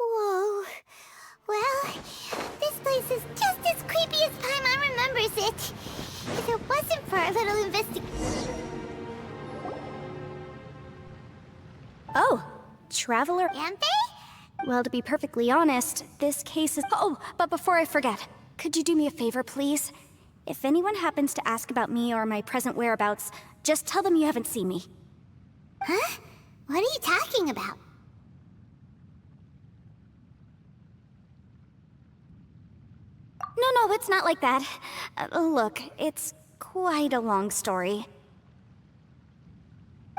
Whoa. Well, this place is just as creepy as Paimon remembers it. If it wasn't for our little investigation... Oh, Traveler? Anthe? Well, to be perfectly honest, this case is... Oh, but before I forget, could you do me a favor, please? If anyone happens to ask about me or my present whereabouts, just tell them you haven't seen me. Huh? What are you talking about? No, it's not like that. Look, it's quite a long story.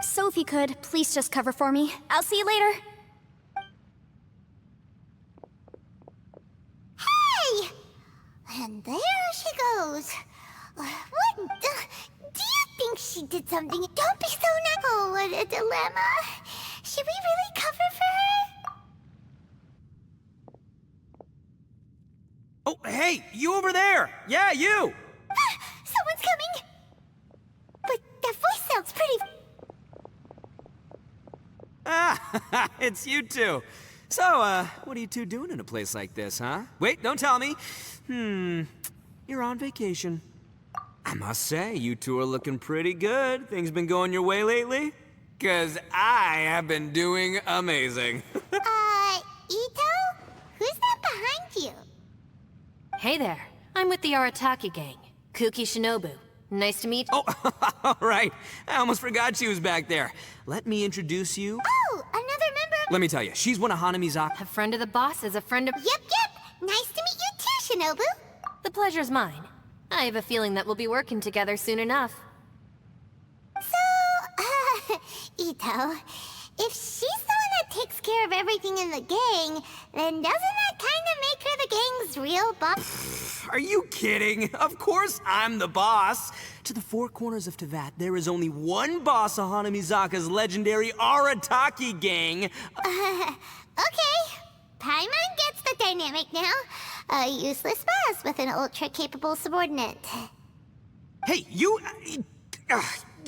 So if you could, please just cover for me. I'll see you later. Hey! And there she goes. What the... Do you think she did something? Don't be so Oh, what a dilemma. Should we really cover for her? Oh, hey, you over there! Yeah, you! Someone's coming! But that voice sounds pretty... Ah, it's you two. So, what are you two doing in a place like this, huh? Wait, don't tell me. You're on vacation. I must say, you two are looking pretty good. Things been going your way lately? 'Cause I have been doing amazing. Ito? Who's that behind you? Hey there. I'm with the Arataki gang. Kuki Shinobu. Nice to meet you. Oh, all right. I almost forgot she was back there. Let me introduce you. Oh, another member of... Let me tell you, she's one of Hanami's A friend of the boss is a friend of... Yep. Nice to meet you too, Shinobu. The pleasure's mine. I have a feeling that we'll be working together soon enough. So, Ito, if she's the one that takes care of everything in the gang, then doesn't that kind of make her the gang's real boss? Are you kidding? Of course I'm the boss. To the four corners of Teyvat, there is only one boss of Hanamizaka's legendary Arataki gang. Okay. Paimon gets the dynamic now. A useless boss with an ultra-capable subordinate. Hey, you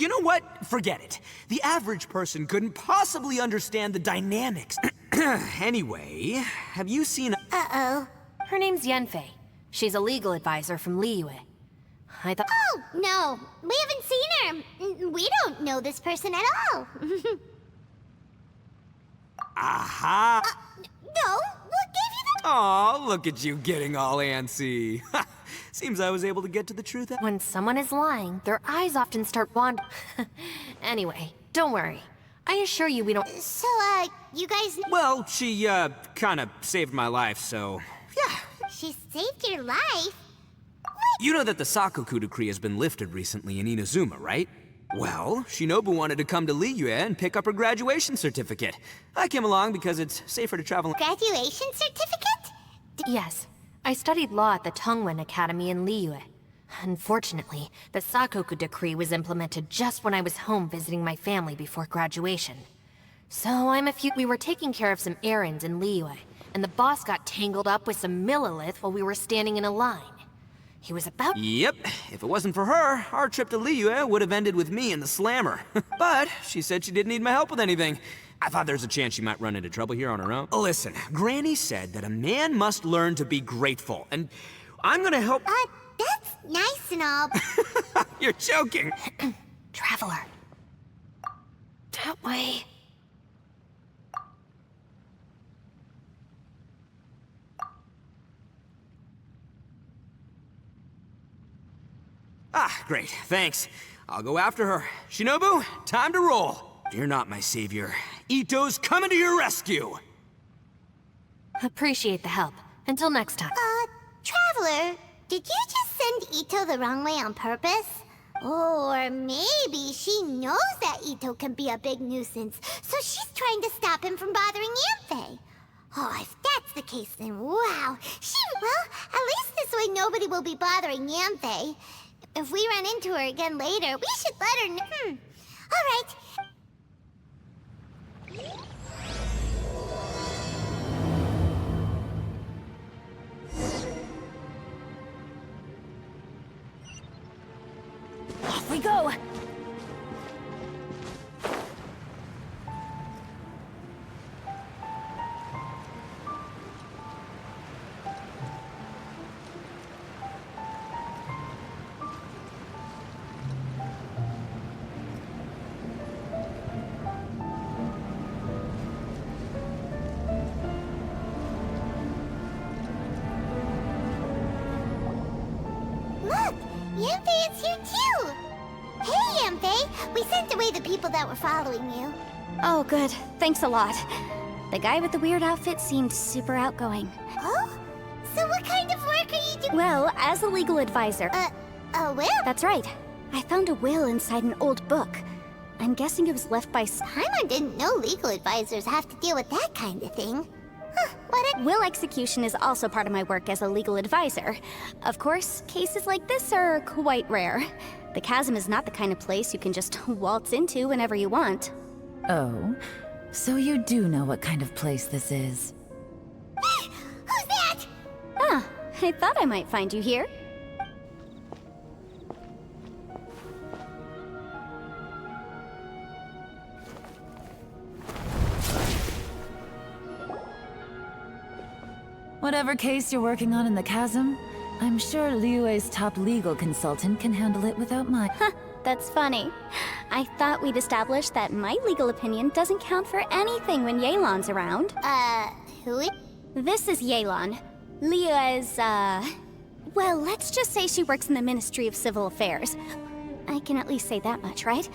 know what? Forget it. The average person couldn't possibly understand the dynamics. Anyway, have you seen... Uh-oh. Her name's Yenfei. She's a legal advisor from Liyue. I thought... Oh, no. We haven't seen her. We don't know this person at all. Aha! No, what gave you the... Aw, look at you getting all antsy. Seems I was able to get to the truth. When someone is lying, their eyes often start wandering. Anyway, don't worry. I assure you we don't... So, you guys... Well, she, kind of saved my life, so... Yeah. She saved your life? You know that the Sakoku decree has been lifted recently in Inazuma, right? Well, Shinobu wanted to come to Liyue and pick up her graduation certificate. I came along because it's safer to travel... Graduation certificate? Yes. I studied law at the Tongwen Academy in Liyue. Unfortunately, the Sakoku decree was implemented just when I was home visiting my family before graduation. So we were taking care of some errands in Liyue, and the boss got tangled up with some Millilith while we were standing in a line. He was about... Yep, if it wasn't for her, our trip to Liyue would have ended with me and the Slammer. But she said she didn't need my help with anything. I thought there's a chance she might run into trouble here on her own. Listen, Granny said that a man must learn to be grateful, and I'm gonna help... That's nice and all. You're joking. Traveler. That way. Ah, great, thanks. I'll go after her. Shinobu, time to roll. You're not my savior. Ito's coming to your rescue! Appreciate the help. Until next time. Traveler, did you just send Ito the wrong way on purpose? Or maybe she knows that Ito can be a big nuisance, so she's trying to stop him from bothering Yanfei. Oh, if that's the case, then wow. Well, at least this way nobody will be bothering Yanfei. If we run into her again later, we should let her know. All right. Off we go! Yanfei is here too! Hey, Yanfei! We sent away the people that were following you. Oh, good. Thanks a lot. The guy with the weird outfit seemed super outgoing. Oh? So what kind of work are you doing? Well, as a legal advisor... A will? That's right. I found a will inside an old book. I'm guessing it was left by... Paimon didn't know legal advisors have to deal with that kind of thing. Huh, what a... Will execution is also part of my work as a legal advisor. Of course, cases like this are quite rare. The Chasm is not the kind of place you can just waltz into whenever you want. Oh, so you do know what kind of place this is. Who's that? Ah, I thought I might find you here. Whatever case you're working on in the Chasm, I'm sure Liyue's top legal consultant can handle it without my... Huh, that's funny. I thought we'd established that my legal opinion doesn't count for anything when Yelan's around. Who is... This is Yelan. Liyue's, well, let's just say she works in the Ministry of Civil Affairs. I can at least say that much, right?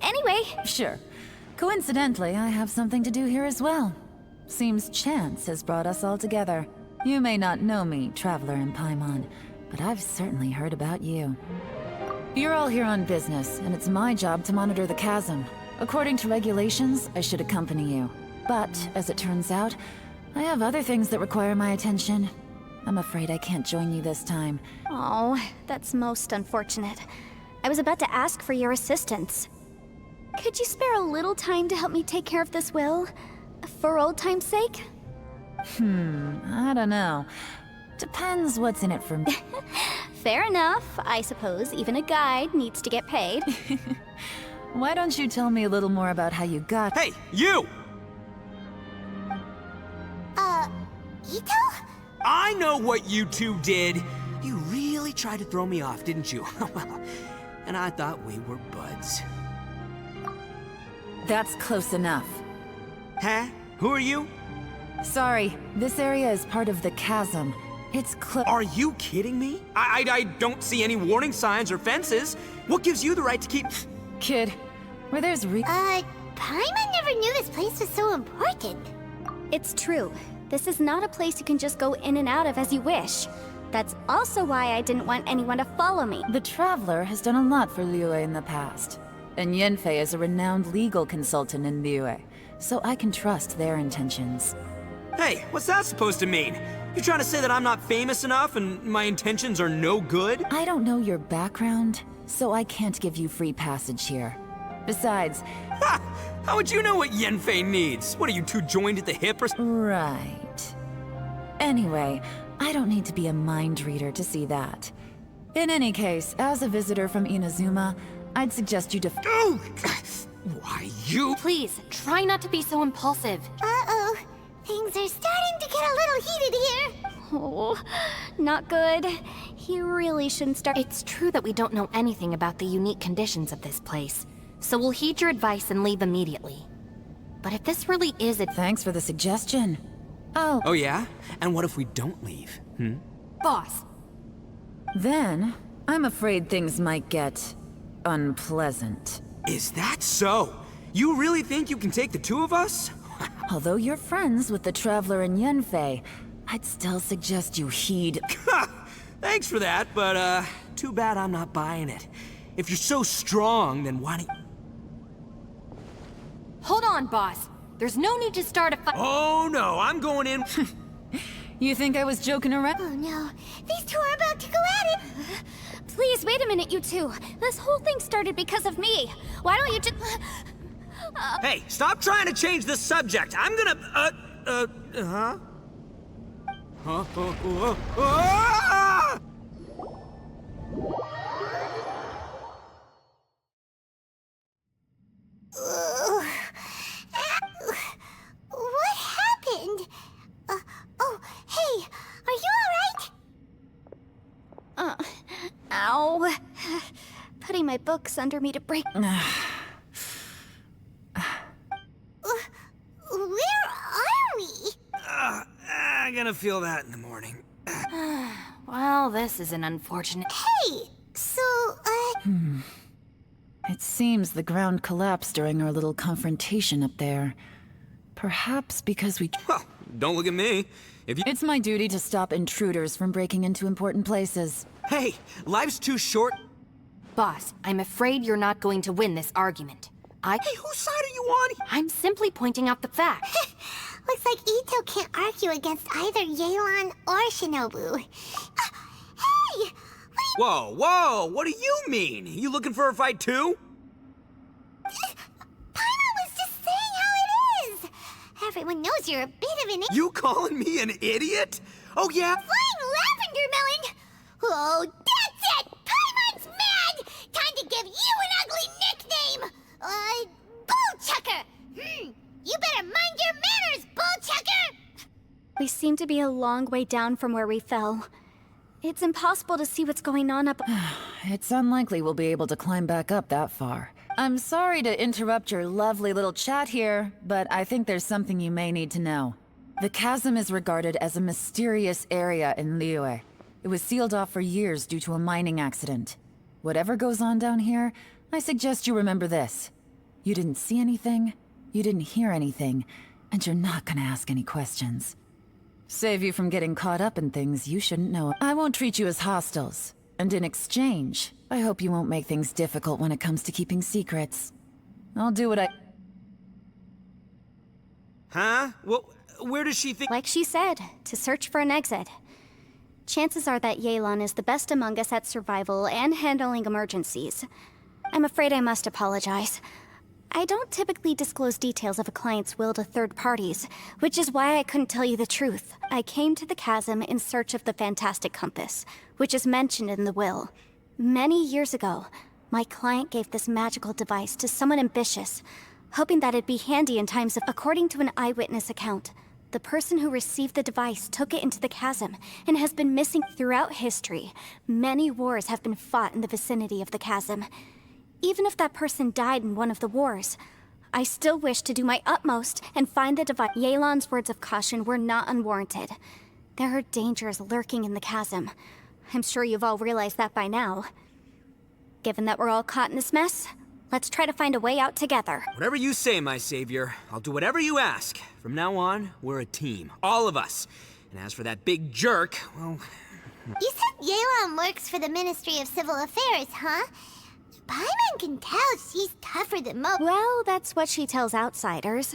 Anyway... Sure. Coincidentally, I have something to do here as well. Seems chance has brought us all together. You may not know me, Traveler in Paimon, but I've certainly heard about you. You're all here on business, and it's my job to monitor the Chasm. According to regulations, I should accompany you. But, as it turns out, I have other things that require my attention. I'm afraid I can't join you this time. Oh, that's most unfortunate. I was about to ask for your assistance. Could you spare a little time to help me take care of this will? For old time's sake? I don't know. Depends what's in it for me. Fair enough. I suppose even a guide needs to get paid. Why don't you tell me a little more about how you got... Hey, you! Ito? I know what you two did. You really tried to throw me off, didn't you? And I thought we were buds. That's close enough. Huh? Who are you? Sorry, this area is part of the Chasm. It's Are you kidding me? I don't see any warning signs or fences. What gives you the right to keep... Kid, where there's Paimon never knew this place was so important. It's true. This is not a place you can just go in and out of as you wish. That's also why I didn't want anyone to follow me. The Traveler has done a lot for Liyue in the past. And Yanfei is a renowned legal consultant in Liyue, so I can trust their intentions. Hey, what's that supposed to mean? You trying to say that I'm not famous enough and my intentions are no good? I don't know your background, so I can't give you free passage here. Besides... Ha! How would you know what Yanfei needs? What, are you two joined at the hip or... Right. Anyway, I don't need to be a mind reader to see that. In any case, as a visitor from Inazuma, I'd suggest you Ooh! Why, you... Please, try not to be so impulsive. Uh-oh. Things are starting to get a little heated here. Oh, not good. He really shouldn't start- It's true that we don't know anything about the unique conditions of this place, so we'll heed your advice and leave immediately. But if this really is a- Thanks for the suggestion. Oh yeah? And what if we don't leave? Boss, Then, I'm afraid things might get... unpleasant. Is that so? You really think you can take the two of us? Although you're friends with the Traveler and Yanfei, I'd still suggest you heed... Thanks for that, but too bad I'm not buying it. If you're so strong, then why don't... hold on, boss. There's no need to start a fight. Oh no, I'm going in... You think I was joking around? Oh no, these two are about to go at it. Please, wait a minute, you two. This whole thing started because of me. Why don't you just... Hey, stop trying to change the subject. I'm gonna... Huh? Ah! What happened? Oh, hey, are you alright? Ow. Putting my books under me to break... Where are we? I'm gonna feel that in the morning. Well, this is an unfortunate... Hey, so Seems the ground collapsed during our little confrontation up there. Perhaps because we... Well, don't look at me. If you... It's my duty to stop intruders from breaking into important places. Hey, life's too short. Boss, I'm afraid you're not going to win this argument. Hey, whose side are you on? I'm simply pointing out the facts. Looks like Ito can't argue against either Yelan or Shinobu. Hey! Whoa, whoa, what do you mean? You looking for a fight too? Paimon was just saying how it is! Everyone knows you're a bit of an You calling me an idiot? Oh yeah? flying lavender melon! Oh, that's it! Paimon's mad! Time to give you an ugly nickname! Bullchucker! You better mind your manners, Bullchucker! We seem to be a long way down from where we fell. It's impossible to see what's going on up. It's unlikely we'll be able to climb back up that far. I'm sorry to interrupt your lovely little chat here, but I think there's something you may need to know. The chasm is regarded as a mysterious area in Liyue. It was sealed off for years due to a mining accident. Whatever goes on down here, I suggest you remember this. You didn't see anything, you didn't hear anything, and you're not gonna ask any questions. Save you from getting caught up in things you shouldn't know. I won't treat you as hostiles. And in exchange, I hope you won't make things difficult when it comes to keeping secrets. I'll do what I... Huh? Well, where does she think... Like she said, to search for an exit. Chances are that Yelan is the best among us at survival and handling emergencies. I'm afraid I must apologize. I don't typically disclose details of a client's will to third parties, which is why I couldn't tell you the truth. I came to the chasm in search of the Fantastic Compass, which is mentioned in the will. Many years ago, my client gave this magical device to someone ambitious, hoping that it'd be handy in times of... According to an eyewitness account, the person who received the device took it into the chasm and has been missing throughout history. Many wars have been fought in the vicinity of the chasm. Even if that person died in one of the wars, I still wish to do my utmost and find the device. Yelan's words of caution were not unwarranted. There are dangers lurking in the chasm. I'm sure you've all realized that by now. Given that we're all caught in this mess, let's try to find a way out together. Whatever you say, my savior. I'll do whatever you ask. From now on, we're a team. All of us. And as for that big jerk, well... You said Yelan works for the Ministry of Civil Affairs, huh? Paimon can tell she's tougher than most. Well, that's what she tells outsiders.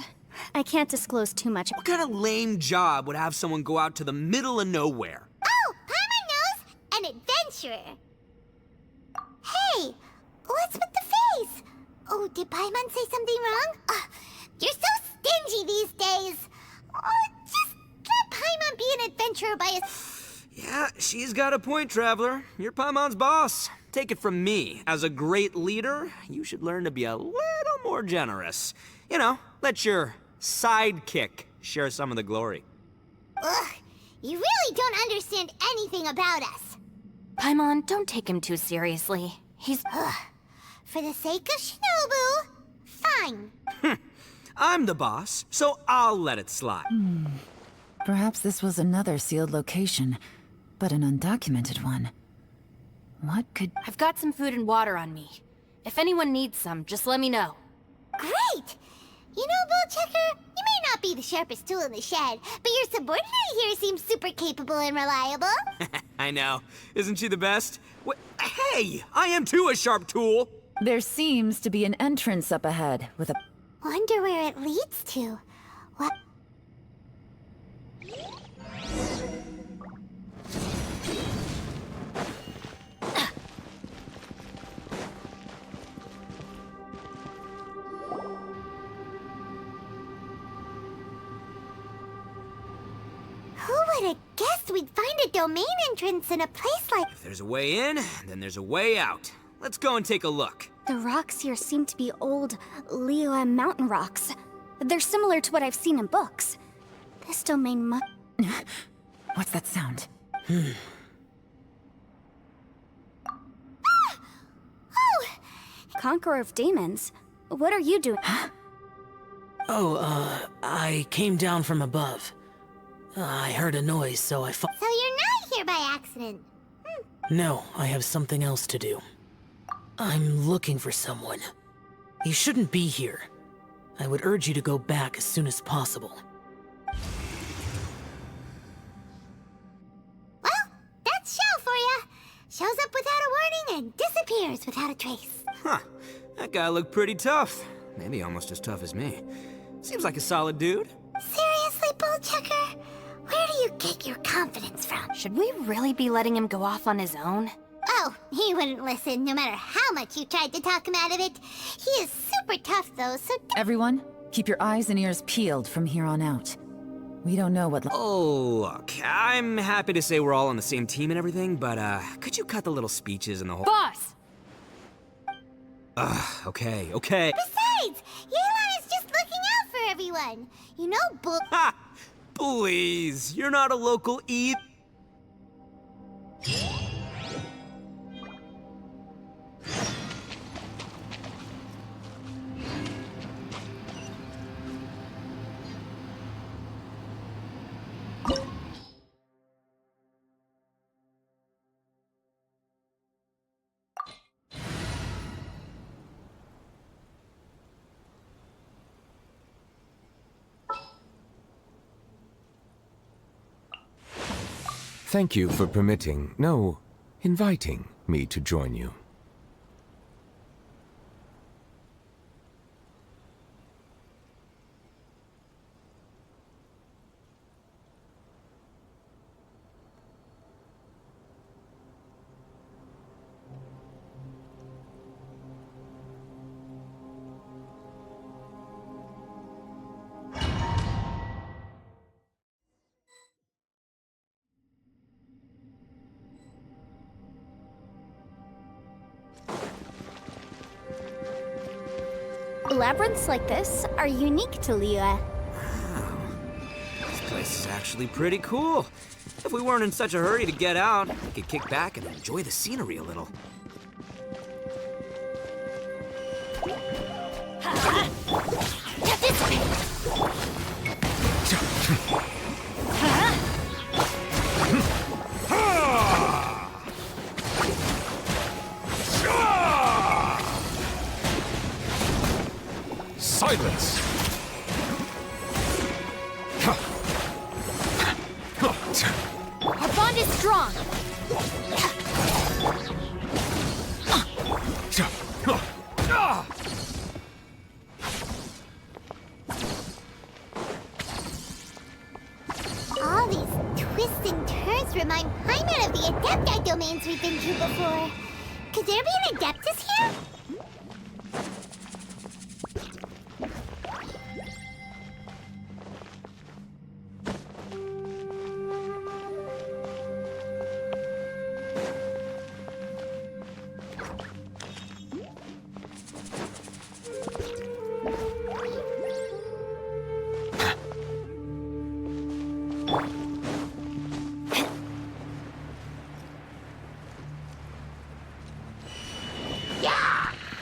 I can't disclose too much. What kind of lame job would have someone go out to the middle of nowhere? Oh, Paimon knows! An adventurer. Hey, what's with the face? Oh, did Paimon say something wrong? You're so stingy these days. Oh, just let Paimon be an adventurer by his... Yeah, she's got a point, Traveler. You're Paimon's boss. Take it from me. As a great leader, you should learn to be a little more generous. You know, let your sidekick share some of the glory. Ugh, you really don't understand anything about us. Paimon, don't take him too seriously. He's... For the sake of Shinobu, fine. I'm the boss, so I'll let it slide. Perhaps this was another sealed location, but an undocumented one. What could... I've got some food and water on me. If anyone needs some, just let me know. Great! You know, Bullchecker, you may not be the sharpest tool in the shed, but your subordinate here seems super capable and reliable. I know. Isn't she the best? Hey, I am too a sharp tool. There seems to be an entrance up ahead with a... Wonder where it leads to. What? Who would have guessed we'd find a domain entrance in a place like... If there's a way in, then there's a way out. Let's go and take a look. The rocks here seem to be old Liyue mountain rocks. They're similar to what I've seen in books. This domain must... What's that sound? Oh! Conqueror of demons? What are you doing? I came down from above. I heard a noise, so I So you're not here by accident. No, I have something else to do. I'm looking for someone. You shouldn't be here. I would urge you to go back as soon as possible. Well, that's Shao for ya. Shows up without a warning and disappears without a trace. Huh. That guy looked pretty tough. Maybe almost as tough as me. Seems like a solid dude. Seriously, Bullchecker? Where do you get your confidence from? Should we really be letting him go off on his own? Oh, he wouldn't listen no matter how much you tried to talk him out of it. He is super tough though, so Everyone, keep your eyes and ears peeled from here on out. We don't know what... Oh, look, I'm happy to say we're all on the same team and everything, but, could you cut the little speeches and the whole... Boss! Okay. besides, Yelan is just looking out for everyone. You know, Ha! Please, you're not a local eat. Thank you for inviting me to join you. Labyrinths like this are unique to Liyue. This place is actually pretty cool. If we weren't in such a hurry to get out, we could kick back and enjoy the scenery a little. get this way. Silence! Our bond is strong! All these twists and turns remind Paimon of the Adepti domains we've been to before. Could there be an Adeptus here?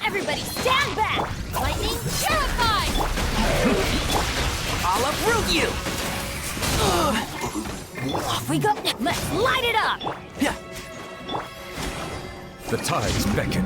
Everybody stand back! Lightning terrified! I'll uproot you! Off we go! Let's light it up! Yeah. The tides beckon.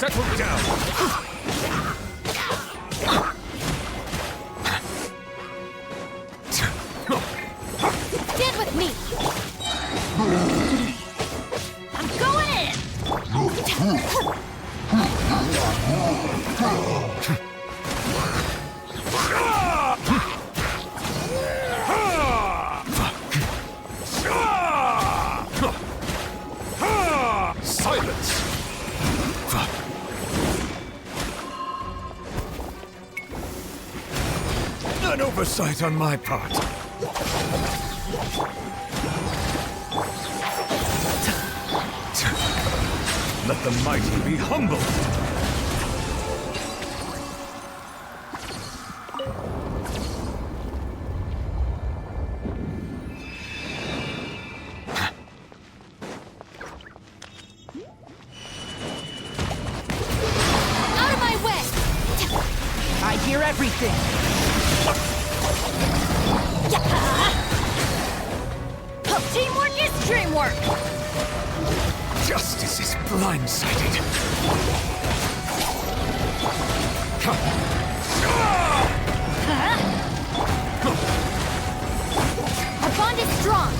Settle down. Stand with me! I'm going in! Silence! An oversight on my part. Let the mighty be humbled. Out of my way! I hear everything. Teamwork is dreamwork! Justice is blindsided. Our bond is strong!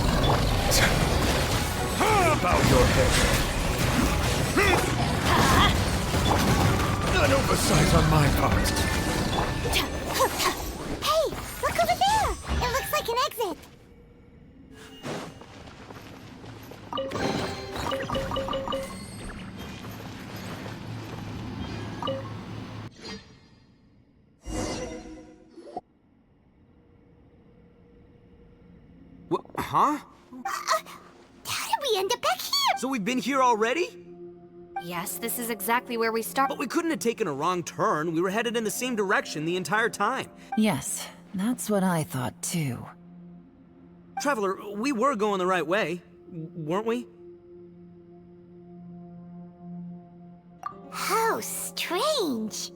Bow your head. An oversight on my part. Hey, look over there! It looks like an exit. Huh? How did we end up back here? So we've been here already? Yes, this is exactly where we start. But we couldn't have taken a wrong turn. We were headed in the same direction the entire time. Yes, that's what I thought too. Traveler, we were going the right way, weren't we? How strange.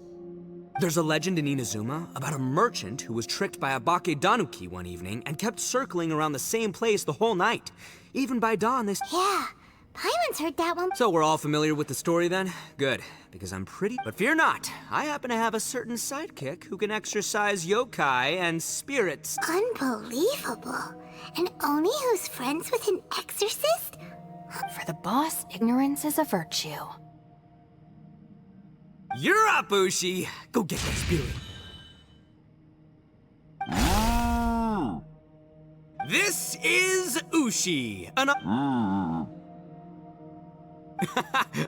There's a legend in Inazuma about a merchant who was tricked by a Bakedanuki one evening and kept circling around the same place the whole night. Even by dawn, they... Yeah, Paimon's heard that one. So we're all familiar with the story then? Good, because I'm pretty... But fear not, I happen to have a certain sidekick who can exercise yokai and spirits. Unbelievable. And Oni who's friends with an exorcist? For the boss, ignorance is a virtue. You're up, Ushi! Go get that spirit. This is Ushi,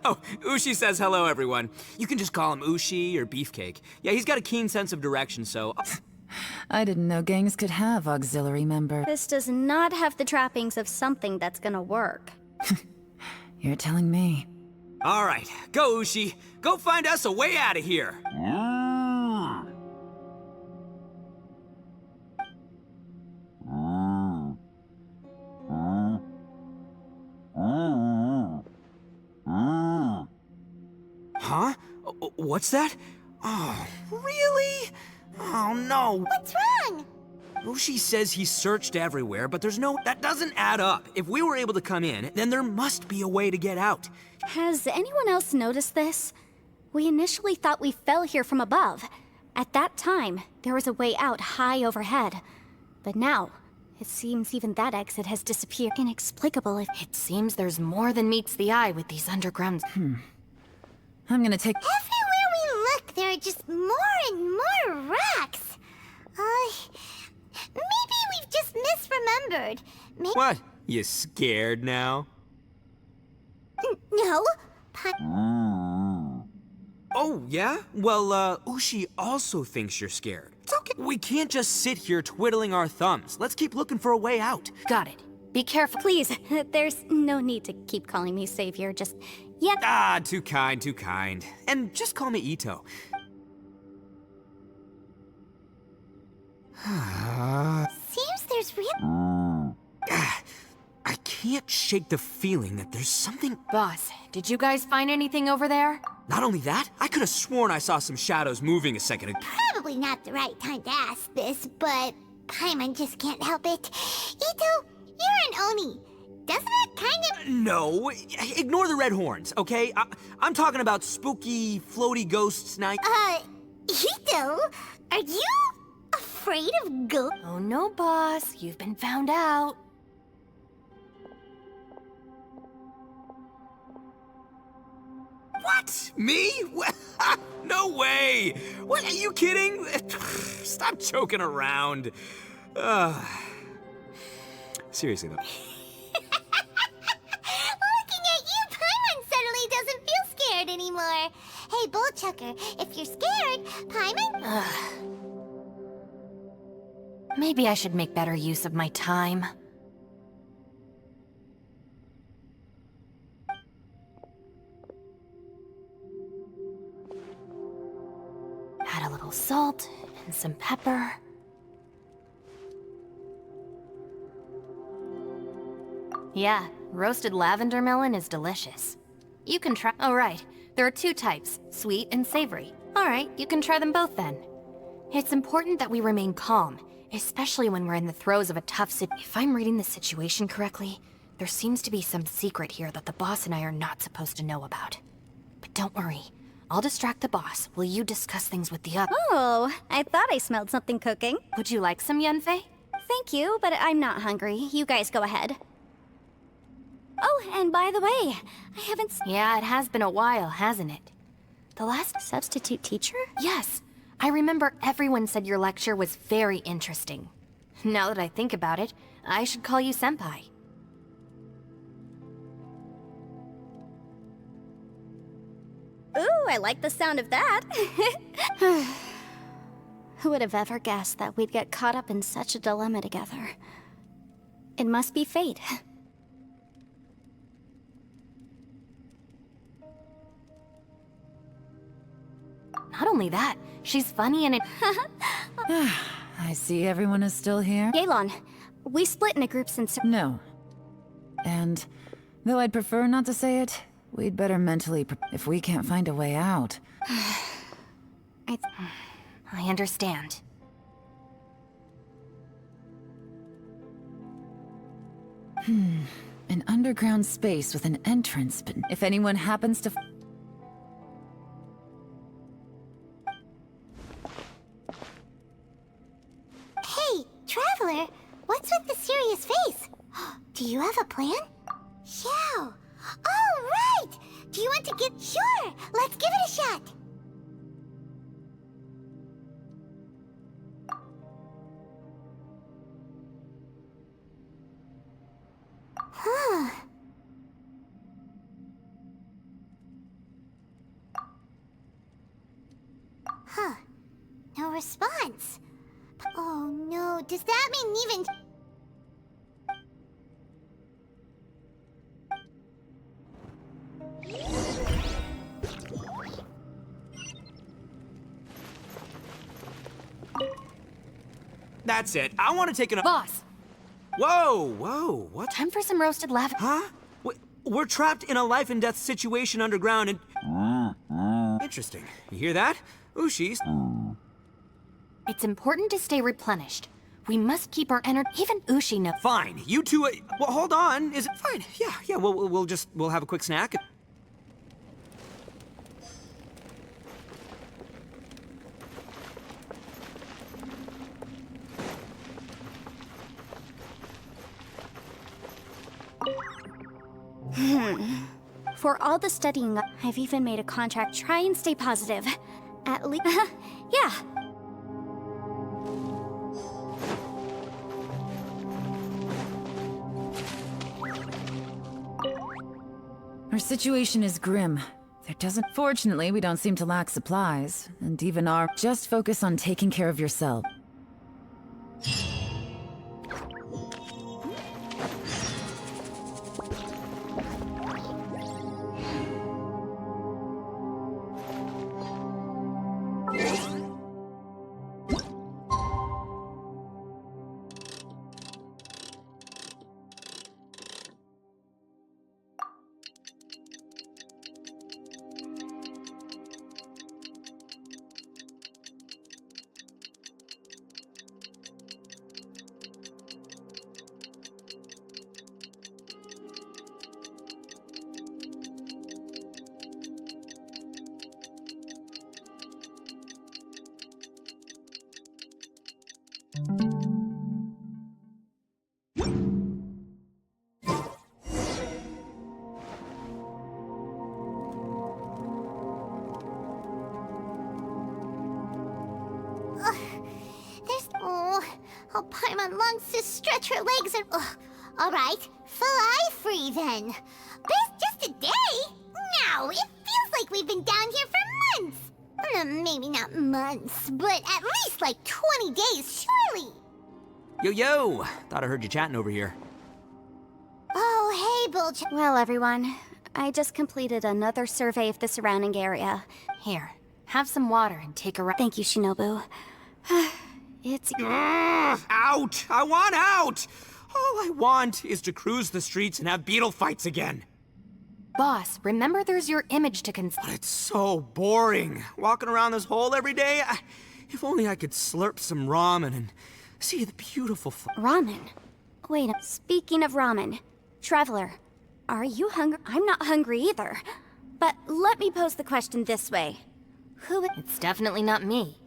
Oh, Ushi says hello, everyone. You can just call him Ushi or Beefcake. Yeah, he's got a keen sense of direction, so... I didn't know gangs could have auxiliary members. This does not have the trappings of something that's gonna work. You're telling me. All right, go, Ushi. Go find us a way out of here. Huh? What's that? Oh, really? Oh, no. What's wrong? Ushi says he searched everywhere, but there's no... That doesn't add up. If we were able to come in, then there must be a way to get out. Has anyone else noticed this? We initially thought we fell here from above. At that time, there was a way out high overhead. But now, it seems even that exit has disappeared. Inexplicable if... It seems there's more than meets the eye with these undergrounds. I'm gonna take... Everywhere we look, there are just more and more rocks. Maybe we've just misremembered. What? You scared now? No. Oh, yeah? Well, Ushi also thinks you're scared. It's okay. We can't just sit here twiddling our thumbs. Let's keep looking for a way out. Got it. Be careful. Please, there's no need to keep calling me savior, just... Yep. Ah, too kind, too kind. And just call me Ito. Seems there's real... I can't shake the feeling that there's something... Boss, did you guys find anything over there? Not only that, I could have sworn I saw some shadows moving a second ago. Probably not the right time to ask this, but Paimon just can't help it. Ito, you're an Oni. doesn't it kind of... No, ignore the red horns, okay? I'm talking about spooky, floaty ghosts now. Ito, are you afraid of ghosts? Oh no, boss. You've been found out. What? Me? No way! What, are you kidding? Stop joking around. Seriously, though. Looking at you, Paimon suddenly doesn't feel scared anymore. Hey, Bullchucker, if you're scared, Paimon... Maybe I should make better use of my time. Add a little salt and some pepper. Yeah, roasted lavender melon is delicious. You can try— oh right, there are 2 types, sweet and savory. Alright, you can try them both then. It's important that we remain calm, especially when we're in the throes of a tough If I'm reading the situation correctly, there seems to be some secret here that the boss and I are not supposed to know about. But don't worry, I'll distract the boss while you discuss things with the other. Oh, I thought I smelled something cooking. Would you like some, Yunfei? Thank you, but I'm not hungry. You guys go ahead. Oh, and by the way, I haven't Yeah, it has been a while, hasn't it? The last— substitute teacher? Yes. I remember everyone said your lecture was very interesting. Now that I think about it, I should call you Senpai. Ooh, I like the sound of that. Who would have ever guessed that we'd get caught up in such a dilemma together? It must be fate. Not only that, she's funny and I see everyone is still here. Yelan, we split into groups and No. And, though I'd prefer not to say it, we'd better mentally if we can't find a way out. I understand. An underground space with an entrance, but if anyone happens to... Hey, Traveler, what's with the serious face? Do you have a plan? Yeah. Oh, right! Do you want to get... Sure! Let's give it a shot! Huh. Huh. No response. Oh no, does that mean even... That's it. I want to take an... Boss, Whoa, what? time for some roasted lavender. Huh? We're trapped in a life and death situation underground and... Interesting. You hear that? Ushi's... It's important to stay replenished. We must keep our energy. Even Ushi knows. Fine. You two... well, hold on. Is it... Fine. Yeah. We'll have a quick snack. For all the studying, I've even made a contract. Try and stay positive. At least... yeah. Our situation is grim. There doesn't... Fortunately, we don't seem to lack supplies, and even our... Just focus on taking care of yourself. Oh, Paimon longs to stretch her legs and... all right, fly free then. But it's just a day. No, it feels like we've been down here for months. Maybe not months, but at least like 20 days, surely. Yo! Thought I heard you chatting over here. Oh, hey, Bulge. Well, everyone, I just completed another survey of the surrounding area. Here, have some water and take a rest. Thank you, Shinobu. It's... Out! I want out! All I want is to cruise the streets and have beetle fights again. Boss, remember there's your image to consider. But it's so boring. Walking around this hole every day. If only I could slurp some ramen and see the beautiful... Ramen? Wait, speaking of ramen, Traveler, are you hungry? I'm not hungry either. But let me pose the question this way. Who... It's definitely not me.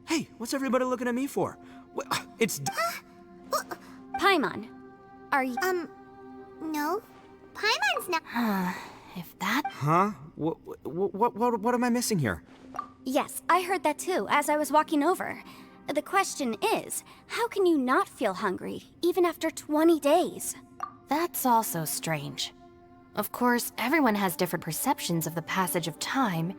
Hey, what's everybody looking at me for? It's... Paimon, are you... No. Paimon's not... If that... Huh? What am I missing here? Yes, I heard that too, as I was walking over. The question is, how can you not feel hungry, even after 20 days? That's also strange. Of course, everyone has different perceptions of the passage of time,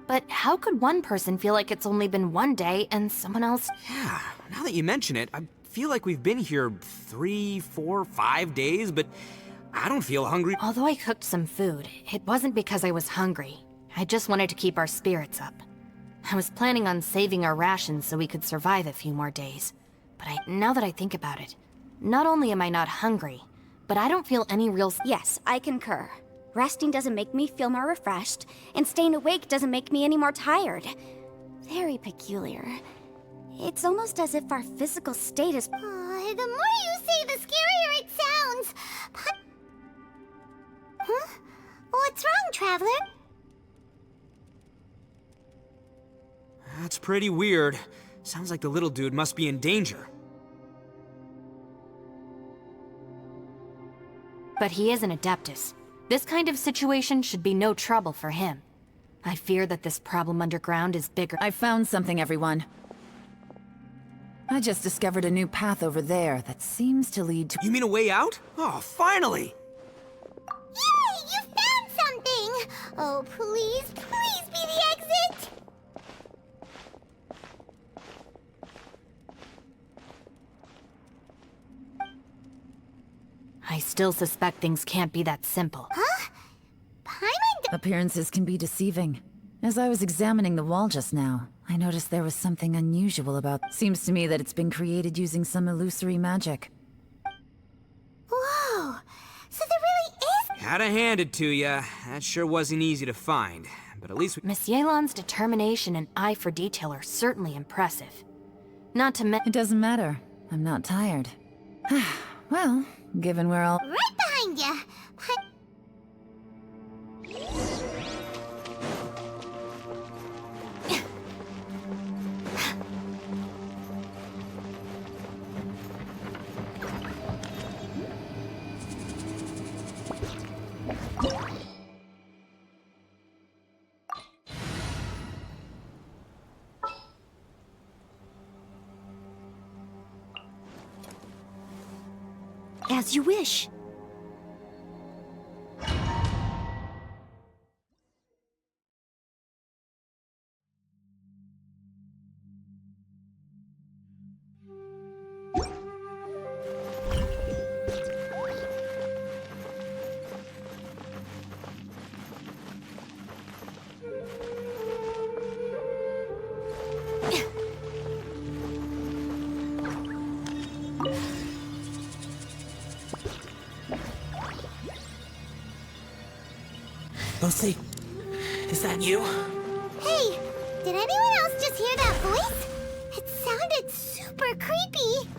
but how could one person feel like it's only been one day and someone else... Yeah, now that you mention it, I feel like we've been here 3, 4, 5 days, but I don't feel hungry. Although I cooked some food, it wasn't because I was hungry. I just wanted to keep our spirits up. I was planning on saving our rations so we could survive a few more days. But now that I think about it, not only am I not hungry, but I don't feel any real... Yes, I concur. Resting doesn't make me feel more refreshed, and staying awake doesn't make me any more tired. Very peculiar. It's almost as if our physical state is... The more you say, the scarier it sounds. Huh? What's wrong, Traveler? That's pretty weird. Sounds like the little dude must be in danger. But he is an Adeptus. This kind of situation should be no trouble for him. I fear that this problem underground is bigger. I found something, everyone. I just discovered a new path over there that seems to lead to... You mean a way out? Oh, finally! Yay! You found something! Oh, please be the exit! I still suspect things can't be that simple. Huh? Paimon... Appearances can be deceiving. As I was examining the wall just now, I noticed there was something unusual about... Seems to me that it's been created using some illusory magic. Whoa! So there really is... Gotta hand it to ya. That sure wasn't easy to find. But at least we... Miss Yelan's determination and eye for detail are certainly impressive. Not to mention... It doesn't matter. I'm not tired. Well, given we're all... Right behind ya! As you wish. Lucy, is that you? Hey, did anyone else just hear that voice? It sounded super creepy.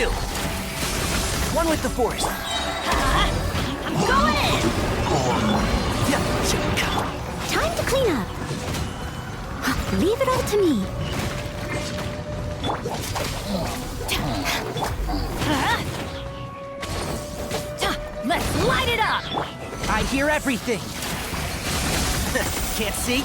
you! One with the force. I'm going in! Time to clean up. Leave it all to me. Let's light it up! I hear everything. Can't see?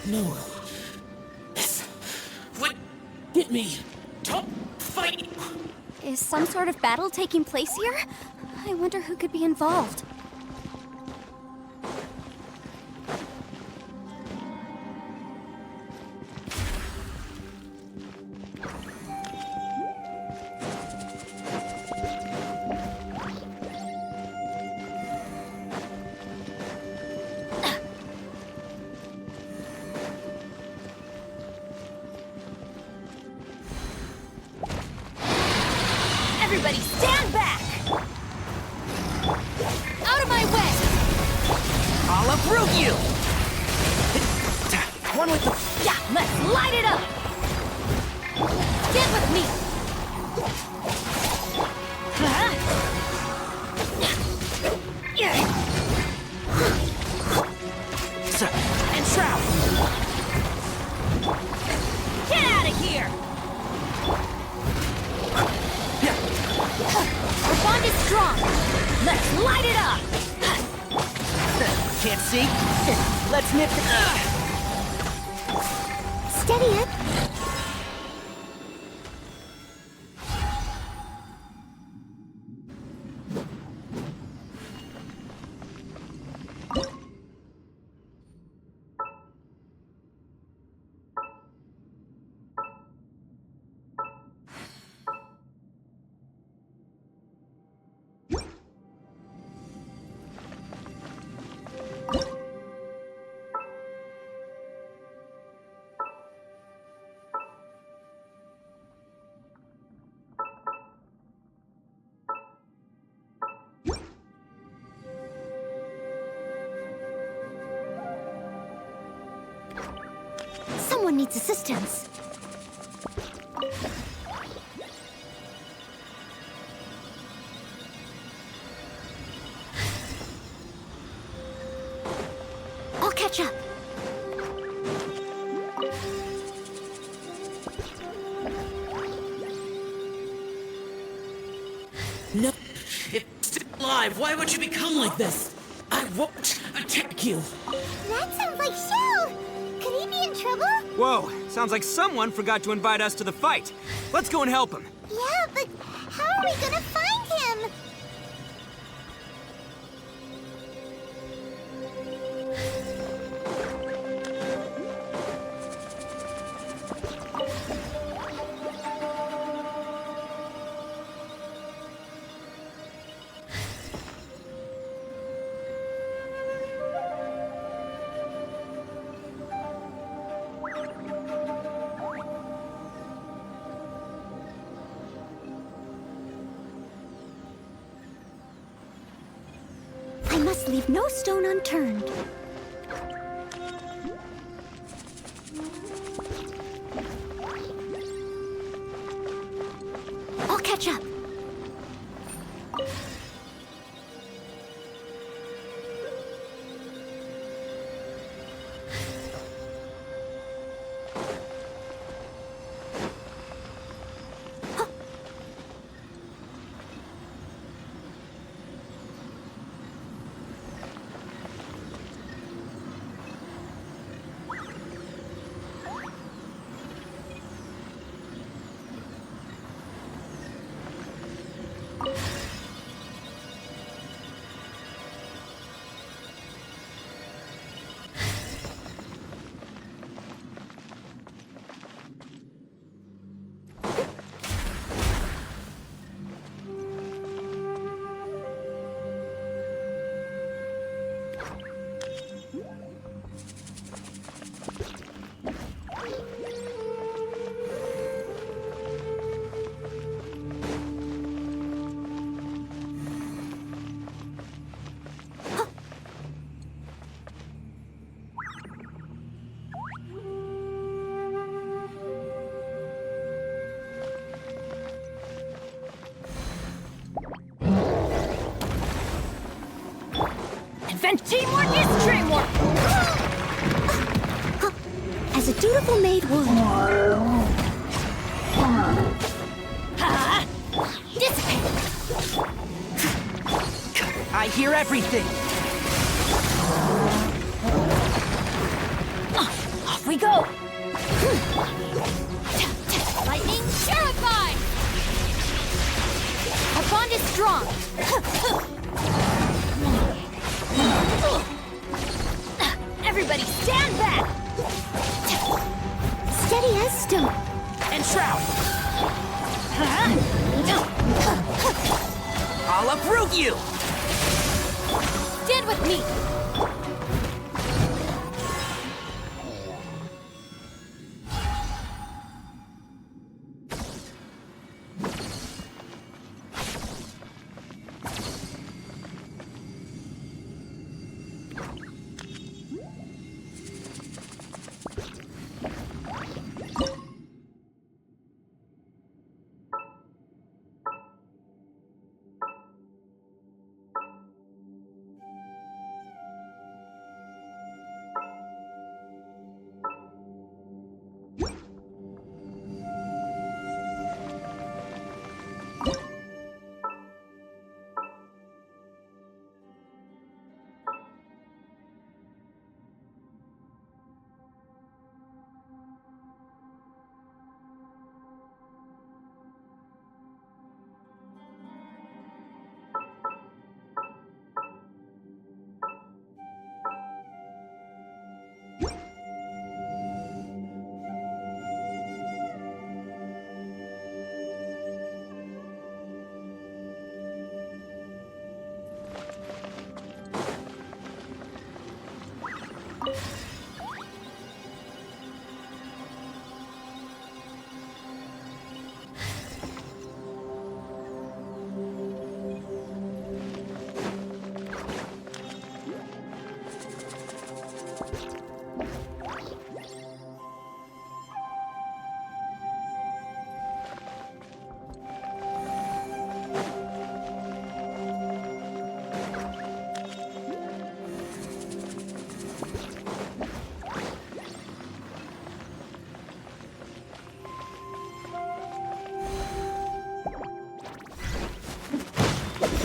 No. This would get me. Top fight. Is some sort of battle taking place here? I wonder who could be involved. Everybody stand back! Out of my way! I'll uproot you! One with the... Yeah, let's light it up! Get with me! And Shroud! Get out of here! Our bond is strong! Let's light it up! Can't see? Let's nip it. Steady it. Someone needs assistance. I'll catch up. No, it's still alive. Why would you become like this? I won't attack you. That sounds like Shell! Could he be in trouble? Whoa, sounds like someone forgot to invite us to the fight. Let's go and help him. Yeah, but how are we gonna find him? I must leave no stone unturned. I'll catch up. Teamwork is dreamwork! As a dutiful maid would. Dissipate! I hear everything. Off we go! Lightning terrified! Our bond is strong! Everybody stand back! Steady as stone. And Shroud. I'll uproot you. Stand with me!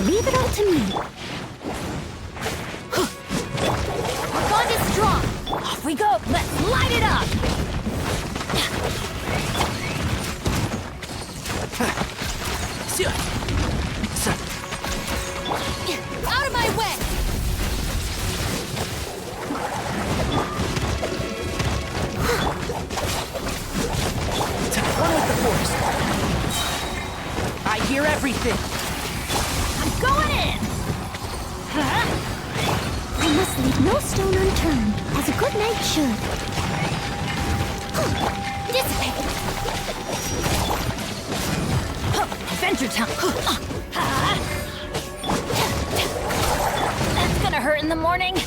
Leave it all to me. Our bond is strong. Off we go! Let's light it up! Out of my way! One with the force. I hear everything. I'm going in! I must leave no stone unturned, as a good knight should. Dissipate! Adventure time! That's gonna hurt in the morning.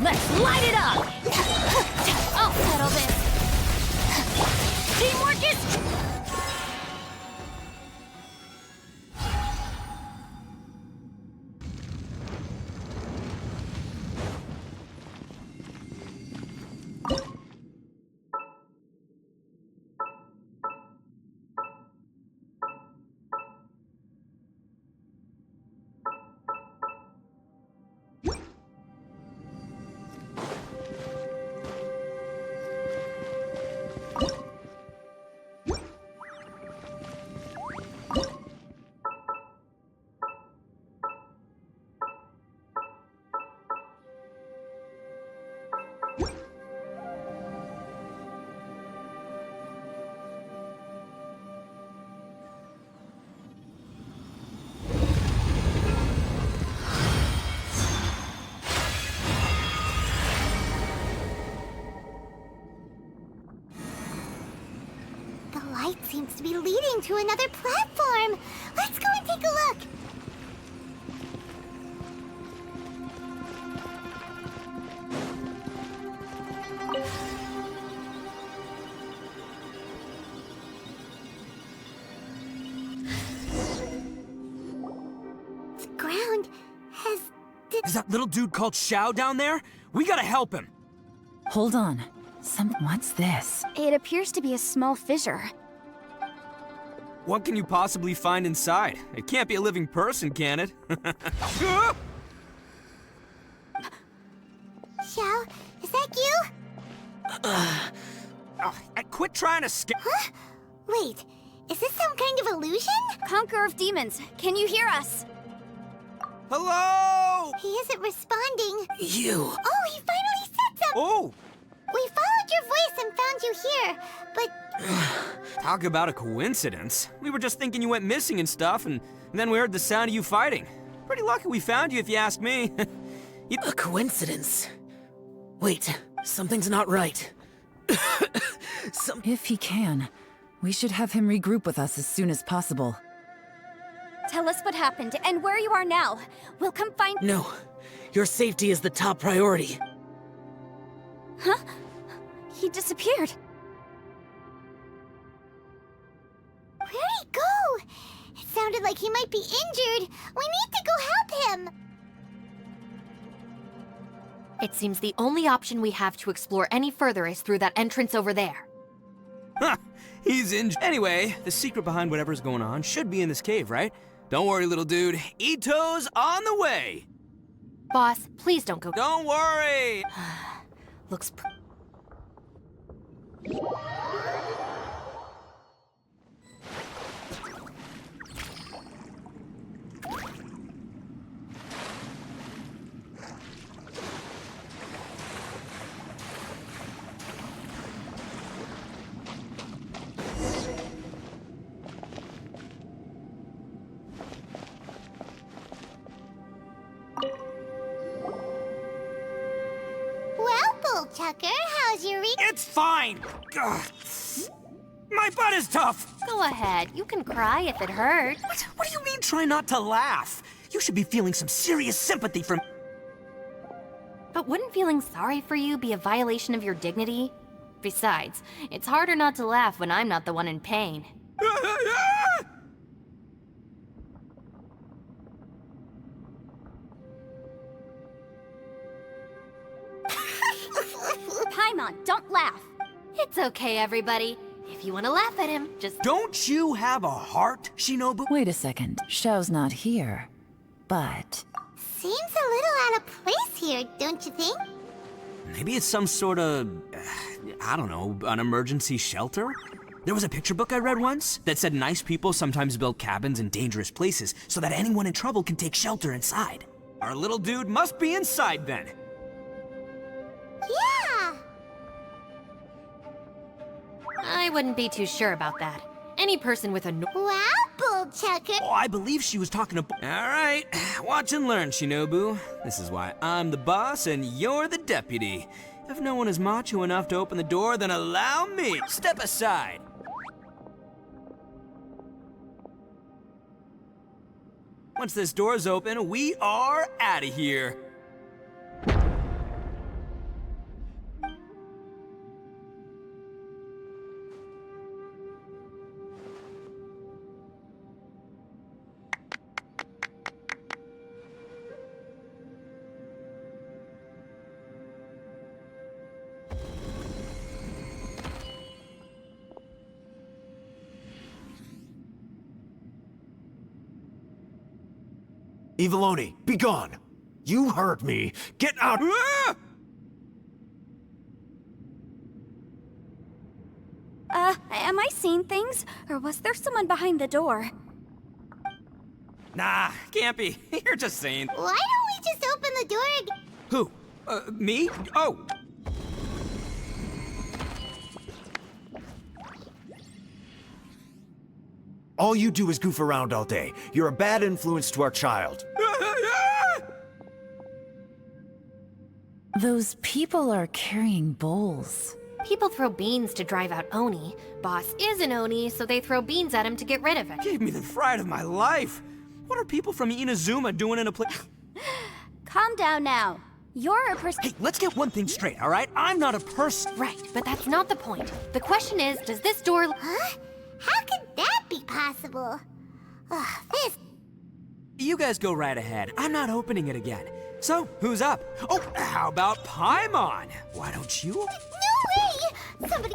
Let's light it up! I'll settle this. Teamwork is... The light seems to be leading to another platform. Let's go and take a look. The ground has... Is that little dude called Xiao down there? We gotta help him. Hold on. What's this? It appears to be a small fissure. What can you possibly find inside? It can't be a living person, can it? Xiao, is that you? Quit trying to scare. Huh? Wait, is this some kind of illusion? Conqueror of demons, can you hear us? Hello! He isn't responding. You. Oh, he finally said something! Oh! We followed your voice and found you here, but... Talk about a coincidence. We were just thinking you went missing and stuff, and then we heard the sound of you fighting. Pretty lucky we found you, if you ask me. A coincidence? Wait, something's not right. If he can, we should have him regroup with us as soon as possible. Tell us what happened and where you are now. We'll come find... No, your safety is the top priority. Huh? He disappeared. Where'd he go? It sounded like he might be injured. We need to go help him. It seems the only option we have to explore any further is through that entrance over there. Huh, he's injured. Anyway, the secret behind whatever's going on should be in this cave, right? Don't worry, little dude. Ito's on the way! Boss, please don't go. Don't worry! Looks Well, Bullchucker, how's your week? It's fine! Ugh. My butt is tough! Go ahead. You can cry if it hurts. What do you mean try not to laugh? You should be feeling some serious sympathy from... But wouldn't feeling sorry for you be a violation of your dignity? Besides, it's harder not to laugh when I'm not the one in pain. Paimon, don't laugh. It's okay, everybody. If you want to laugh at him, just... Don't you have a heart, Shinobu? Wait a second. Xiao's not here. But... Seems a little out of place here, don't you think? Maybe it's some sort of, I don't know, an emergency shelter? There was a picture book I read once that said nice people sometimes build cabins in dangerous places so that anyone in trouble can take shelter inside. Our little dude must be inside then. Yeah! I wouldn't be too sure about that. Any person with a... Wow, Bullchucker! Oh, I believe she was talking to... All right, watch and learn, Shinobu. This is why I'm the boss and you're the deputy. If no one is macho enough to open the door, then allow me. Step aside. Once this door's open, we are out of here. Eviloni, be gone! You heard me! Get out! Ah! Am I seeing things? Or was there someone behind the door? Nah, can't be. You're just saying. Why don't we just open the door again? Who? Me? Oh. All you do is goof around all day. You're a bad influence to our child. those people are carrying bowls. People throw beans to drive out Oni. Boss is an Oni, so they throw beans at him to get rid of it. Gave me the fright of my life. What are people from Inazuma doing in a place? Calm down now. You're a person. Hey, let's get one thing straight, all right? I'm not a person. Right, but that's not the point. The question is, does this door... Huh? How could that be possible? Ugh, this... You guys go right ahead. I'm not opening it again. So, who's up? Oh, how about Paimon? Why don't you? No way! Somebody...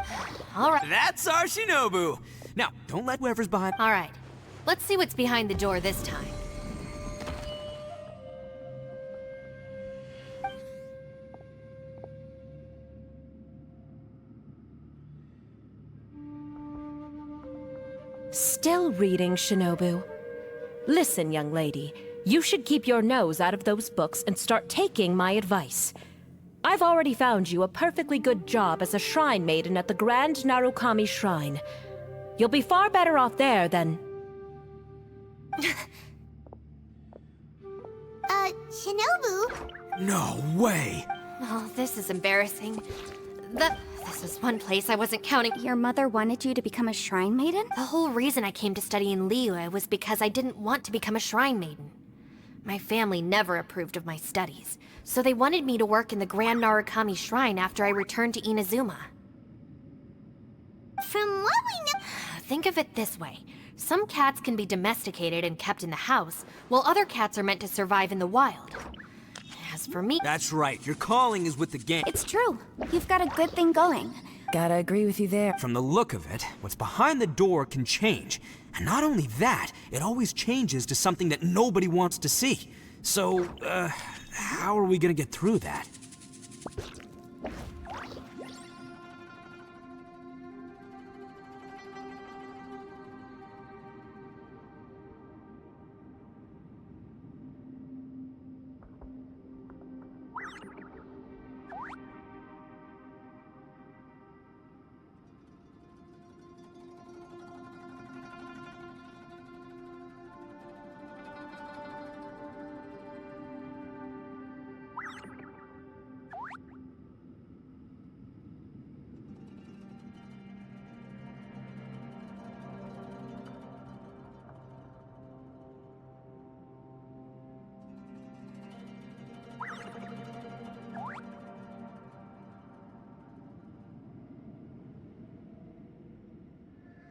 All right. That's our Shinobu. Now, don't let whoever's behind... All right. Let's see what's behind the door this time. Still reading, Shinobu. Listen, young lady. You should keep your nose out of those books and start taking my advice. I've already found you a perfectly good job as a shrine maiden at the Grand Narukami Shrine. You'll be far better off there than... Shinobu? No way! Oh, this is embarrassing. This is one place I wasn't counting. Your mother wanted you to become a shrine maiden? The whole reason I came to study in Liyue was because I didn't want to become a shrine maiden. My family never approved of my studies, so they wanted me to work in the Grand Narukami Shrine after I returned to Inazuma. From what we know... Think of it this way. Some cats can be domesticated and kept in the house, while other cats are meant to survive in the wild. As for me... That's right, your calling is with the game. It's true. You've got a good thing going. Gotta agree with you there. From the look of it, what's behind the door can change. And not only that, it always changes to something that nobody wants to see. So, how are we gonna get through that?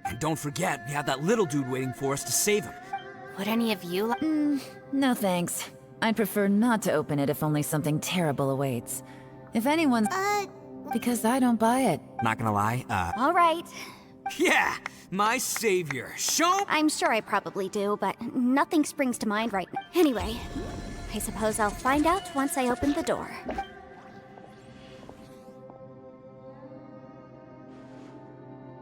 And don't forget, we have that little dude waiting for us to save him. Would any of you like... No thanks. I'd prefer not to open it if only something terrible awaits. If anyone's... Because I don't buy it. Not gonna lie, All right. yeah! My savior. Show... I'm sure I probably do, but nothing springs to mind right now. Anyway, I suppose I'll find out once I open the door.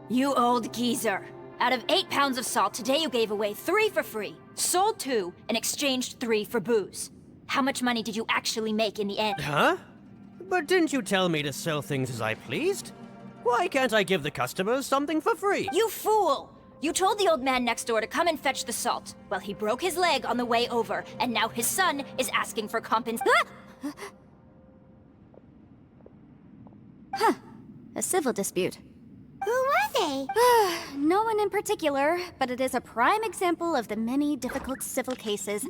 You old geezer. Out of 8 pounds of salt, today you gave away 3 for free, sold 2, and exchanged 3 for booze. How much money did you actually make in the end? Huh? But didn't you tell me to sell things as I pleased? Why can't I give the customers something for free? You fool! You told the old man next door to come and fetch the salt. Well, he broke his leg on the way over, and now his son is asking for A civil dispute. Who were they? No one in particular, but it is a prime example of the many difficult civil cases.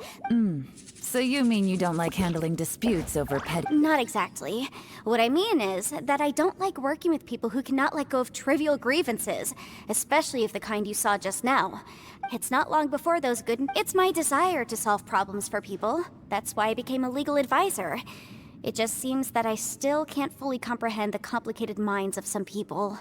So you mean you don't like handling disputes over petty... Not exactly. What I mean is that I don't like working with people who cannot let go of trivial grievances, especially of the kind you saw just now. It's not long before those good... It's my desire to solve problems for people. That's why I became a legal advisor. It just seems that I still can't fully comprehend the complicated minds of some people.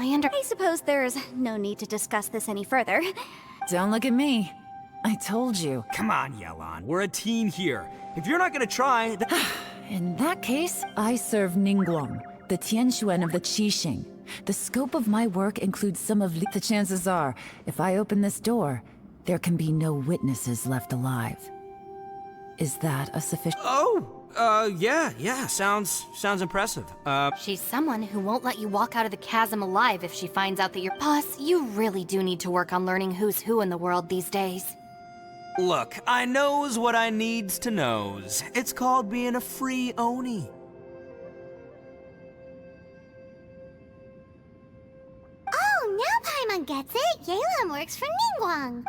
I suppose there's no need to discuss this any further. Don't look at me. I told you. Come on, Yelan. We're a team here. If you're not gonna try, In that case, I serve Ningguang, the Tianxuan of the Qixing. The scope of my work includes some of the chances are, if I open this door, there can be no witnesses left alive. Is that a sufficient— yeah, sounds impressive. She's someone who won't let you walk out of the chasm alive if she finds out that you're— Boss, you really do need to work on learning who's who in the world these days. Look, I knows what I needs to knows. It's called being a free Oni. Oh, now Paimon gets it. Yelan works for Ningguang.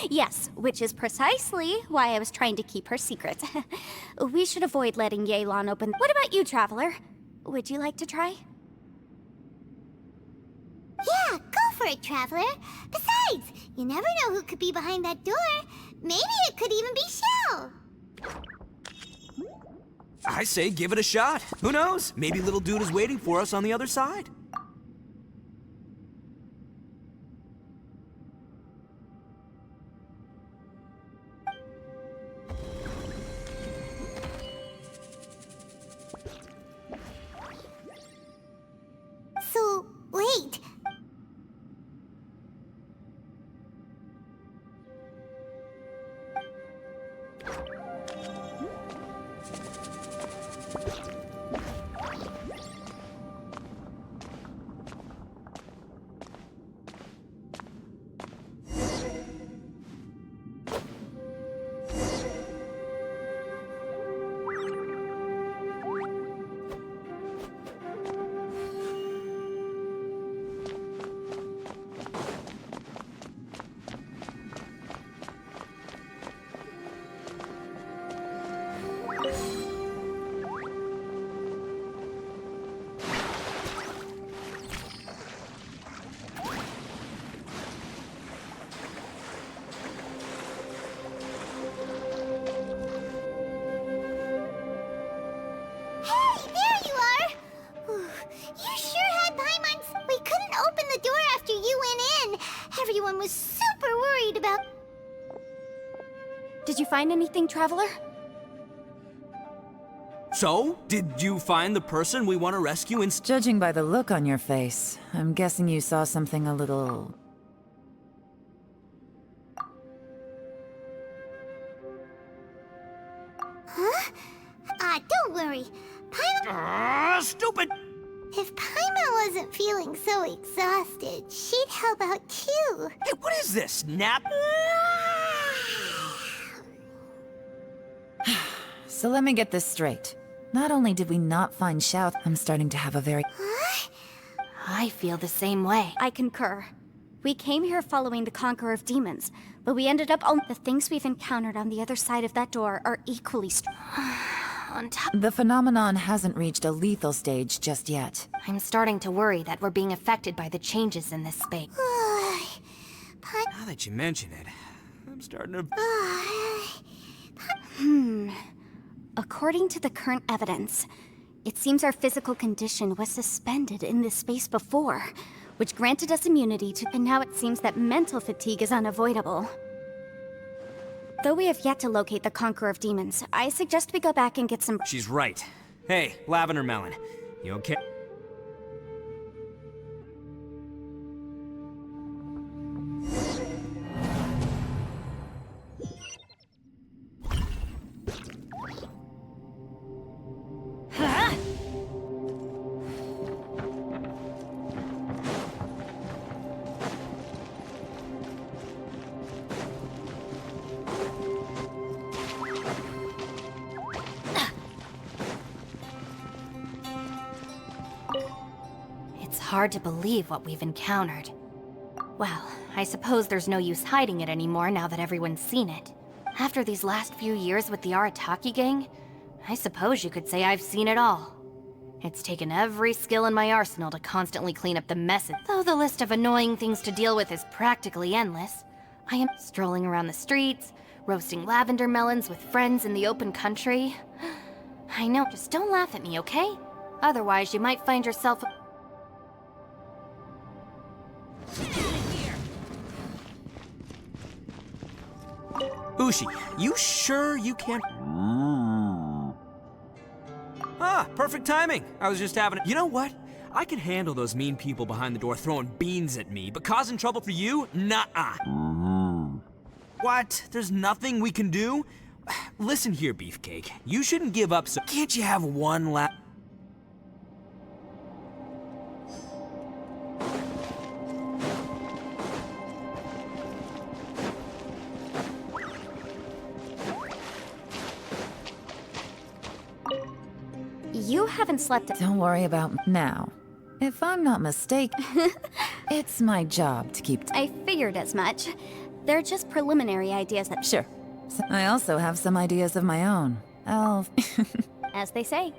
Yes, which is precisely why I was trying to keep her secret. We should avoid letting Yelan open— What about you, Traveler? Would you like to try? Yeah, go for it, Traveler. Besides, you never know who could be behind that door. Maybe it could even be Shell. I say give it a shot. Who knows? Maybe little dude is waiting for us on the other side. So, wait. Everyone was super worried about... Did you find anything, Traveler? So, did you find the person we want to rescue and... Judging by the look on your face, I'm guessing you saw something a little... Huh? Don't worry. Stupid! If Paimon wasn't feeling so exhausted, she'd help out too. Hey, what is this, nap? So let me get this straight. Not only did we not find Xiao, I'm starting to have a very... Huh? I feel the same way. I concur. We came here following the Conqueror of Demons, but we ended up on the things we've encountered on the other side of that door are equally On top... The phenomenon hasn't reached a lethal stage just yet. I'm starting to worry that we're being affected by the changes in this space. Now that you mention it, I'm starting to... According to the current evidence, it seems our physical condition was suspended in this space before, which granted us immunity to... And now it seems that mental fatigue is unavoidable. Though we have yet to locate the Conqueror of Demons, I suggest we go back and get some... She's right. Hey, Lavender Melon, you okay? It's hard to believe what we've encountered. Well, I suppose there's no use hiding it anymore now that everyone's seen it. After these last few years with the Arataki gang, I suppose you could say I've seen it all. It's taken every skill in my arsenal to constantly clean up the messes. Though the list of annoying things to deal with is practically endless, I am strolling around the streets, roasting lavender melons with friends in the open country. I know, just don't laugh at me, okay? Otherwise, you might find yourself... Ushi, you sure you can't... Ah, perfect timing. I was just having... You know what? I can handle those mean people behind the door throwing beans at me, but causing trouble for you? Nuh-uh. What? There's nothing we can do? Listen here, Beefcake. You shouldn't give up so... Can't you have one last... You haven't slept... Don't worry about now. If I'm not mistaken, it's my job to keep... I figured as much. They're just preliminary ideas that... Sure. I also have some ideas of my own. As they say.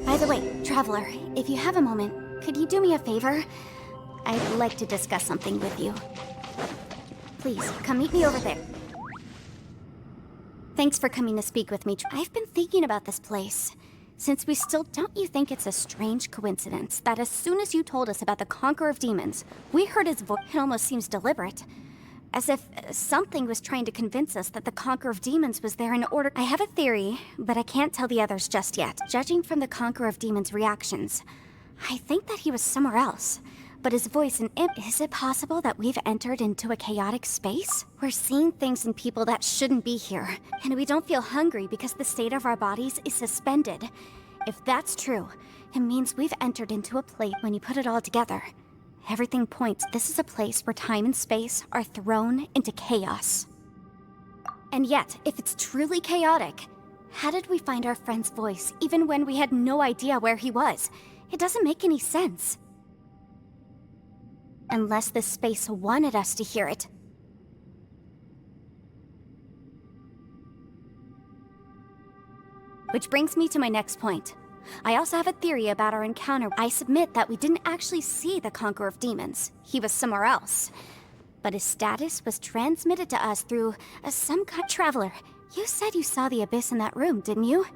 By the way, Traveler, if you have a moment, could you do me a favor? I'd like to discuss something with you. Please, come meet me over there. Thanks for coming to speak with me. I've been thinking about this place. Since we still... Don't you think it's a strange coincidence that as soon as you told us about the Conqueror of Demons, we heard his voice? It almost seems deliberate. As if something was trying to convince us that the Conqueror of Demons was there in order... I have a theory, but I can't tell the others just yet. Judging from the Conqueror of Demons' reactions, I think that he was somewhere else. But his voice and is it possible that we've entered into a chaotic space? We're seeing things in people that shouldn't be here, and we don't feel hungry because the state of our bodies is suspended. If that's true, it means we've entered into a place. When you put it all together, everything points. This is a place where time and space are thrown into chaos. And yet, if it's truly chaotic, how did we find our friend's voice even when we had no idea where he was? It doesn't make any sense. Unless this space wanted us to hear it. Which brings me to my next point. I also have a theory about our encounter. I submit that we didn't actually see the Conqueror of Demons. He was somewhere else. But his status was transmitted to us through some kind of traveler. You said you saw the abyss in that room, didn't you?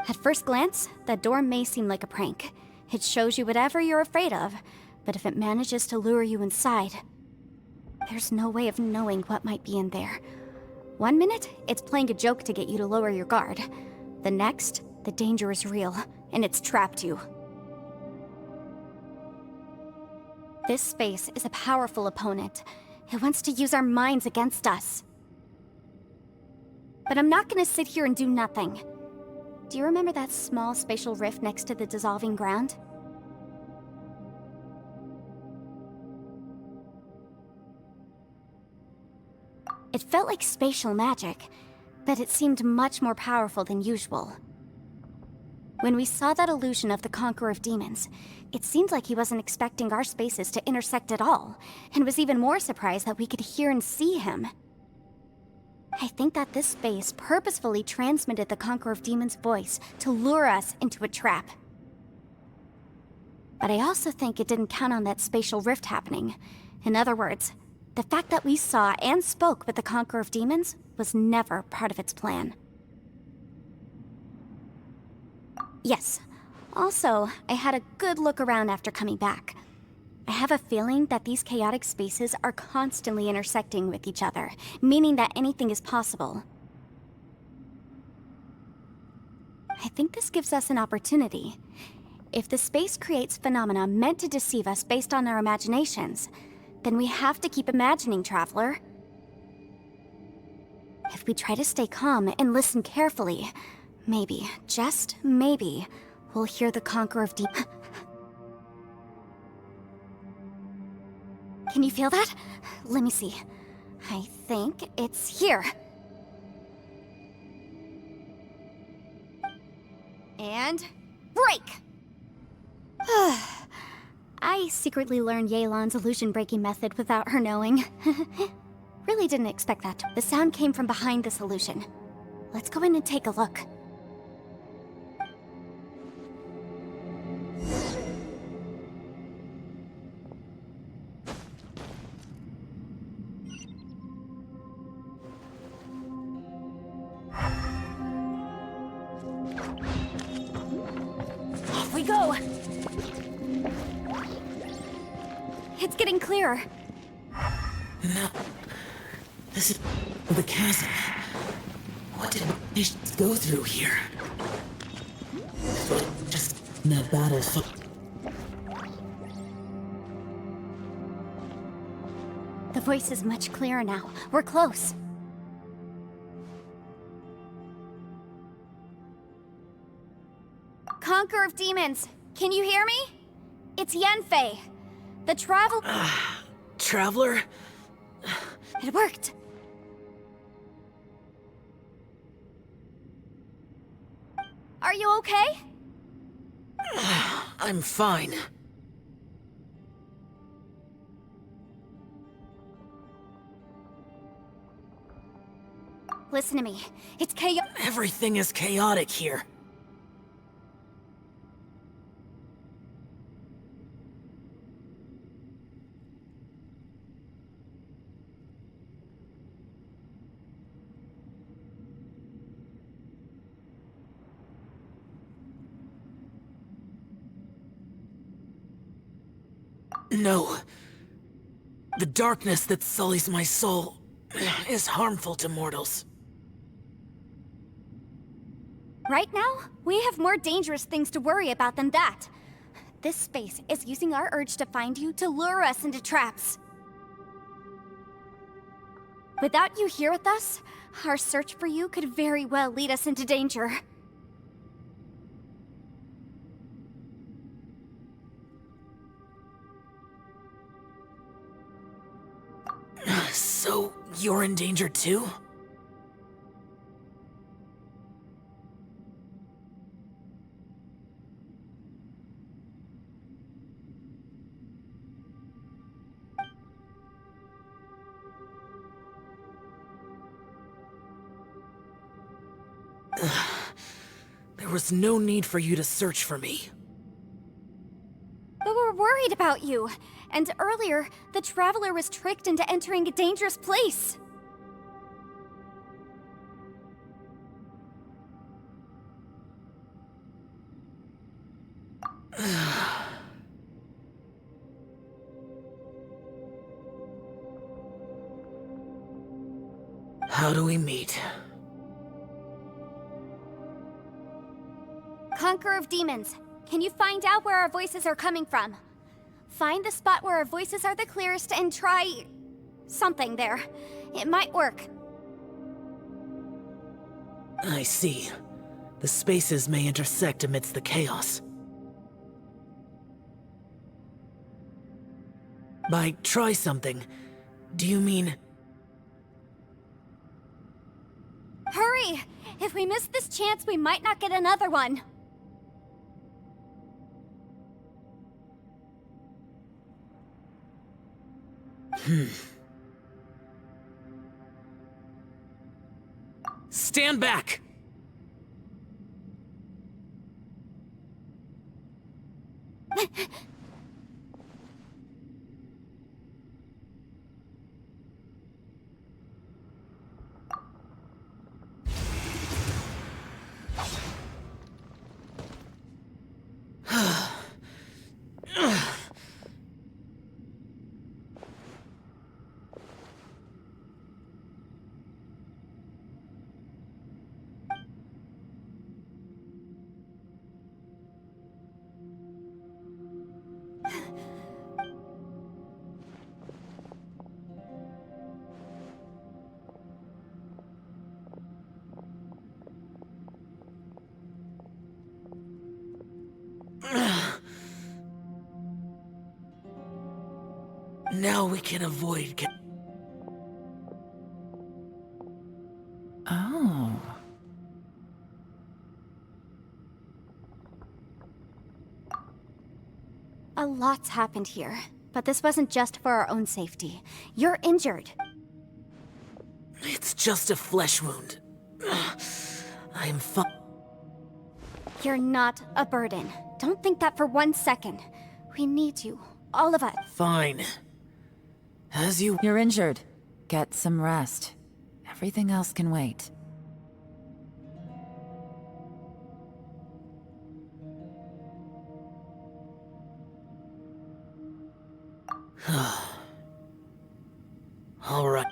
At first glance, that door may seem like a prank. It shows you whatever you're afraid of. But if it manages to lure you inside, there's no way of knowing what might be in there. One minute, it's playing a joke to get you to lower your guard. The next, the danger is real, and it's trapped you. This space is a powerful opponent. It wants to use our minds against us. But I'm not gonna sit here and do nothing. Do you remember that small spatial rift next to the dissolving ground? It felt like spatial magic, but it seemed much more powerful than usual. When we saw that illusion of the Conqueror of Demons, it seemed like he wasn't expecting our spaces to intersect at all, and was even more surprised that we could hear and see him. I think that this space purposefully transmitted the Conqueror of Demons' voice to lure us into a trap. But I also think it didn't count on that spatial rift happening. In other words, the fact that we saw and spoke with the Conqueror of Demons was never part of its plan. Yes. Also, I had a good look around after coming back. I have a feeling that these chaotic spaces are constantly intersecting with each other, meaning that anything is possible. I think this gives us an opportunity. If the space creates phenomena meant to deceive us based on our imaginations, then we have to keep imagining, Traveler. If we try to stay calm and listen carefully, maybe, just maybe, we'll hear the Conqueror of Demons. Can you feel that? Let me see. I think it's here. And break! I secretly learned Yelan's illusion-breaking method without her knowing. Really didn't expect that. The sound came from behind this illusion. Let's go in and take a look. Off we go! It's getting clearer. No. This is the chasm. What did we just go through here? Just in that battle. The voice is much clearer now. We're close. Conqueror of Demons, can you hear me? It's Yanfei. The Traveler? It worked. Are you okay? I'm fine. Listen to me. It's chaos. Everything is chaotic here. No. The darkness that sullies my soul is harmful to mortals. Right now, we have more dangerous things to worry about than that. This space is using our urge to find you to lure us into traps. Without you here with us, our search for you could very well lead us into danger. So, you're in danger too? There was no need for you to search for me. But we're worried about you. And earlier, the Traveler was tricked into entering a dangerous place. How do we meet? Conqueror of Demons, can you find out where our voices are coming from? Find the spot where our voices are the clearest and try... something there. It might work. I see. The spaces may intersect amidst the chaos. By try something, do you mean... Hurry! If we miss this chance, we might not get another one. Stand back! Now we can avoid Oh. A lot's happened here, but this wasn't just for our own safety. You're injured. It's just a flesh wound. I'm fine. You're not a burden. Don't think that for 1 second. We need you. All of us. Fine. As you... You're injured. Get some rest. Everything else can wait. All right.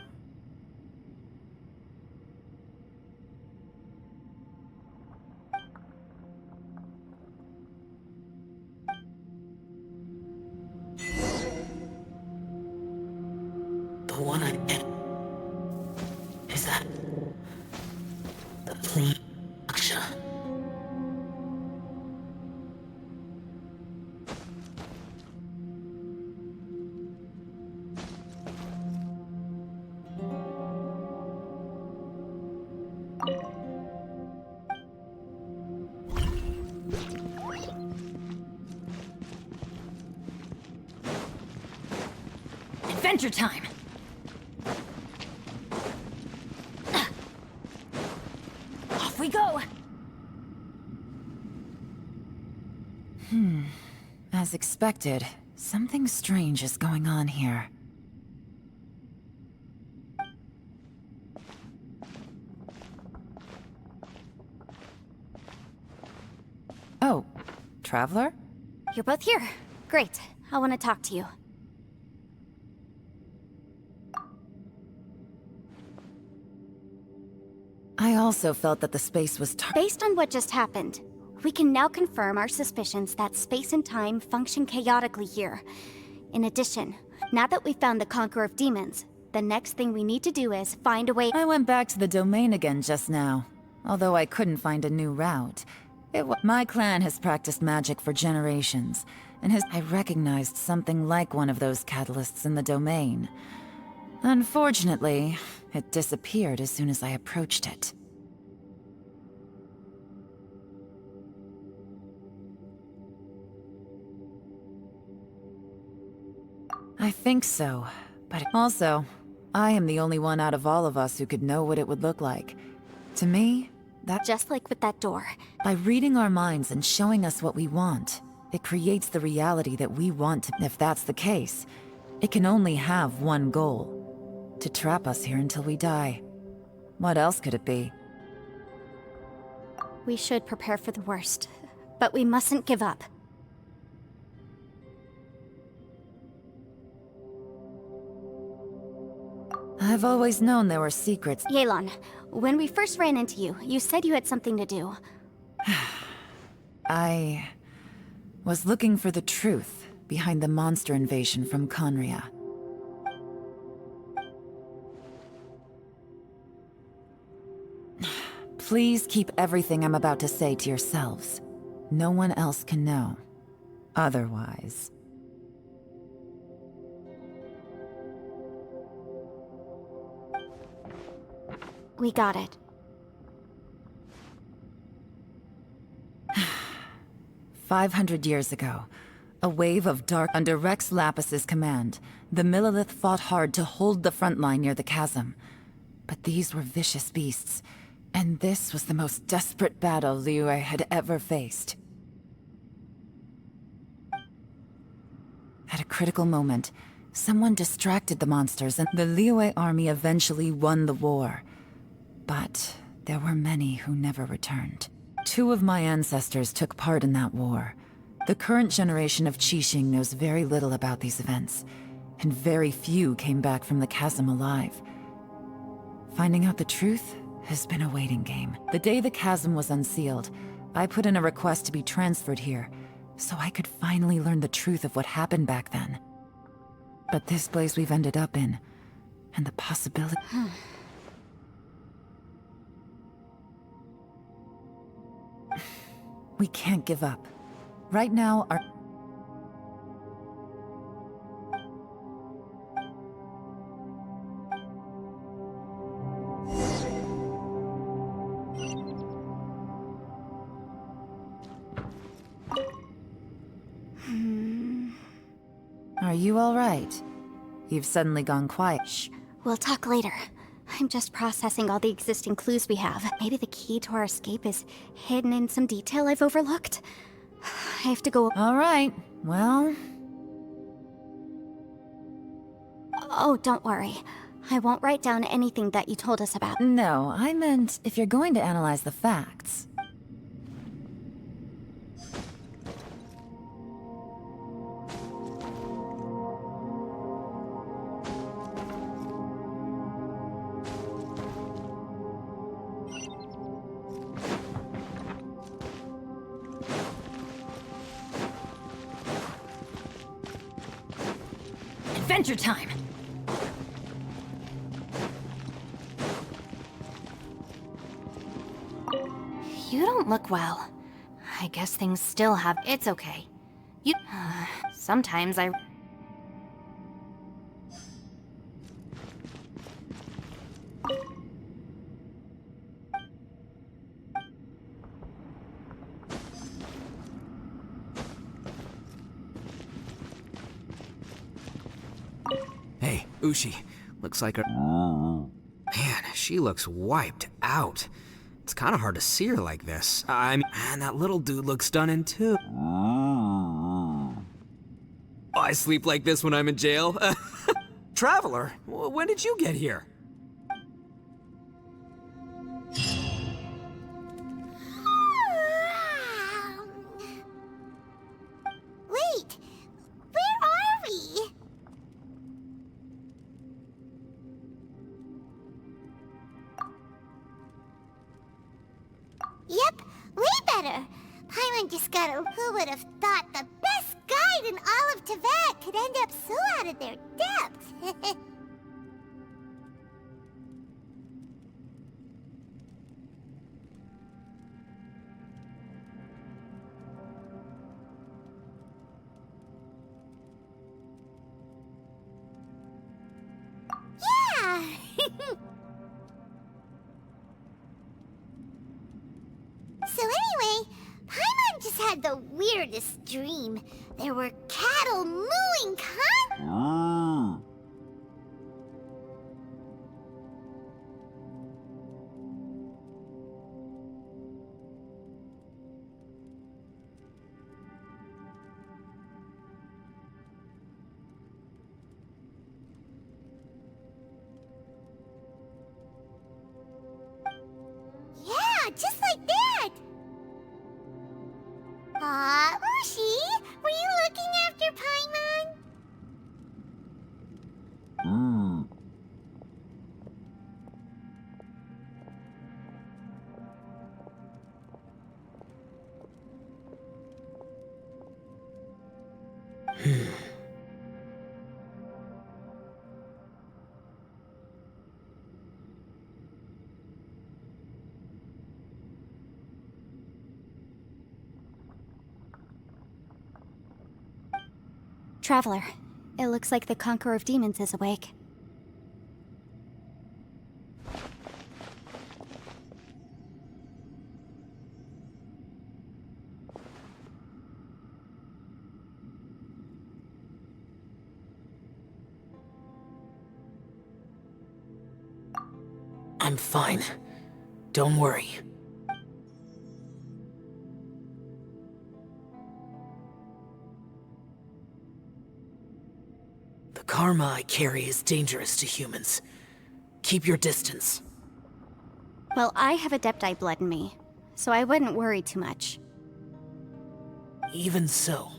The one I get is that the Prime Aksha. Adventure time! Off we go! As expected, something strange is going on here. Oh, Traveler? You're both here. Great. I want to talk to you. I also felt that the space was Based on what just happened, we can now confirm our suspicions that space and time function chaotically here. In addition, now that we've found the Conqueror of Demons, the next thing we need to do is find a way— I went back to the domain again just now, although I couldn't find a new route. My clan has practiced magic for generations, and I recognized something like one of those catalysts in the domain. Unfortunately, it disappeared as soon as I approached it. I think so, but also, I am the only one out of all of us who could know what it would look like. To me, Just like with that door. by reading our minds and showing us what we want, it creates the reality that we want to. If that's the case, it can only have one goal: to trap us here until we die. What else could it be? We should prepare for the worst, but we mustn't give up. I've always known there were secrets. Yelan, when we first ran into you, you said you had something to do. I was looking for the truth behind the monster invasion from Conria. Please keep everything I'm about to say to yourselves. No one else can know. Otherwise... We got it. 500 years ago, a wave of dark under Rex Lapis's command, the Millelith fought hard to hold the front line near the chasm. But these were vicious beasts, and this was the most desperate battle Liyue had ever faced. At a critical moment, someone distracted the monsters, and the Liyue army eventually won the war. But there were many who never returned. 2 of my ancestors took part in that war. The current generation of Qixing knows very little about these events, and very few came back from the chasm alive. Finding out the truth has been a waiting game. The day the chasm was unsealed, I put in a request to be transferred here, so I could finally learn the truth of what happened back then. But this place we've ended up in, and the possibility... We can't give up. Right now, our... Are you all right? You've suddenly gone quiet. Shh, we'll talk later. I'm just processing all the existing clues we have. Maybe the key to our escape is hidden in some detail I've overlooked. I have to go... All right, well... Oh, don't worry. I won't write down anything that you told us about. No, I meant if you're going to analyze the facts. Adventure time! You don't look well. I guess things still have... It's okay. You... sometimes I... Hey, Ushi. Looks like her... Man, she looks wiped out. It's kind of hard to see her like this. I mean, man, that little dude looks stunning too. Oh, I sleep like this when I'm in jail? Traveler, when did you get here? Wait, where are we? Yep, way better. Paimon just got a... Who would have thought the best guide in all of Tibet could end up so out of their depth? Yeah! So anyway, Paimon just had the weirdest dream. There were cattle mooing Yeah, just like that! Aw, Ushi, were you looking after Paimon? Traveler, it looks like the Conqueror of Demons is awake. I'm fine. Don't worry. The karma I carry is dangerous to humans. Keep your distance. Well, I have Adepti blood in me, so I wouldn't worry too much. Even so,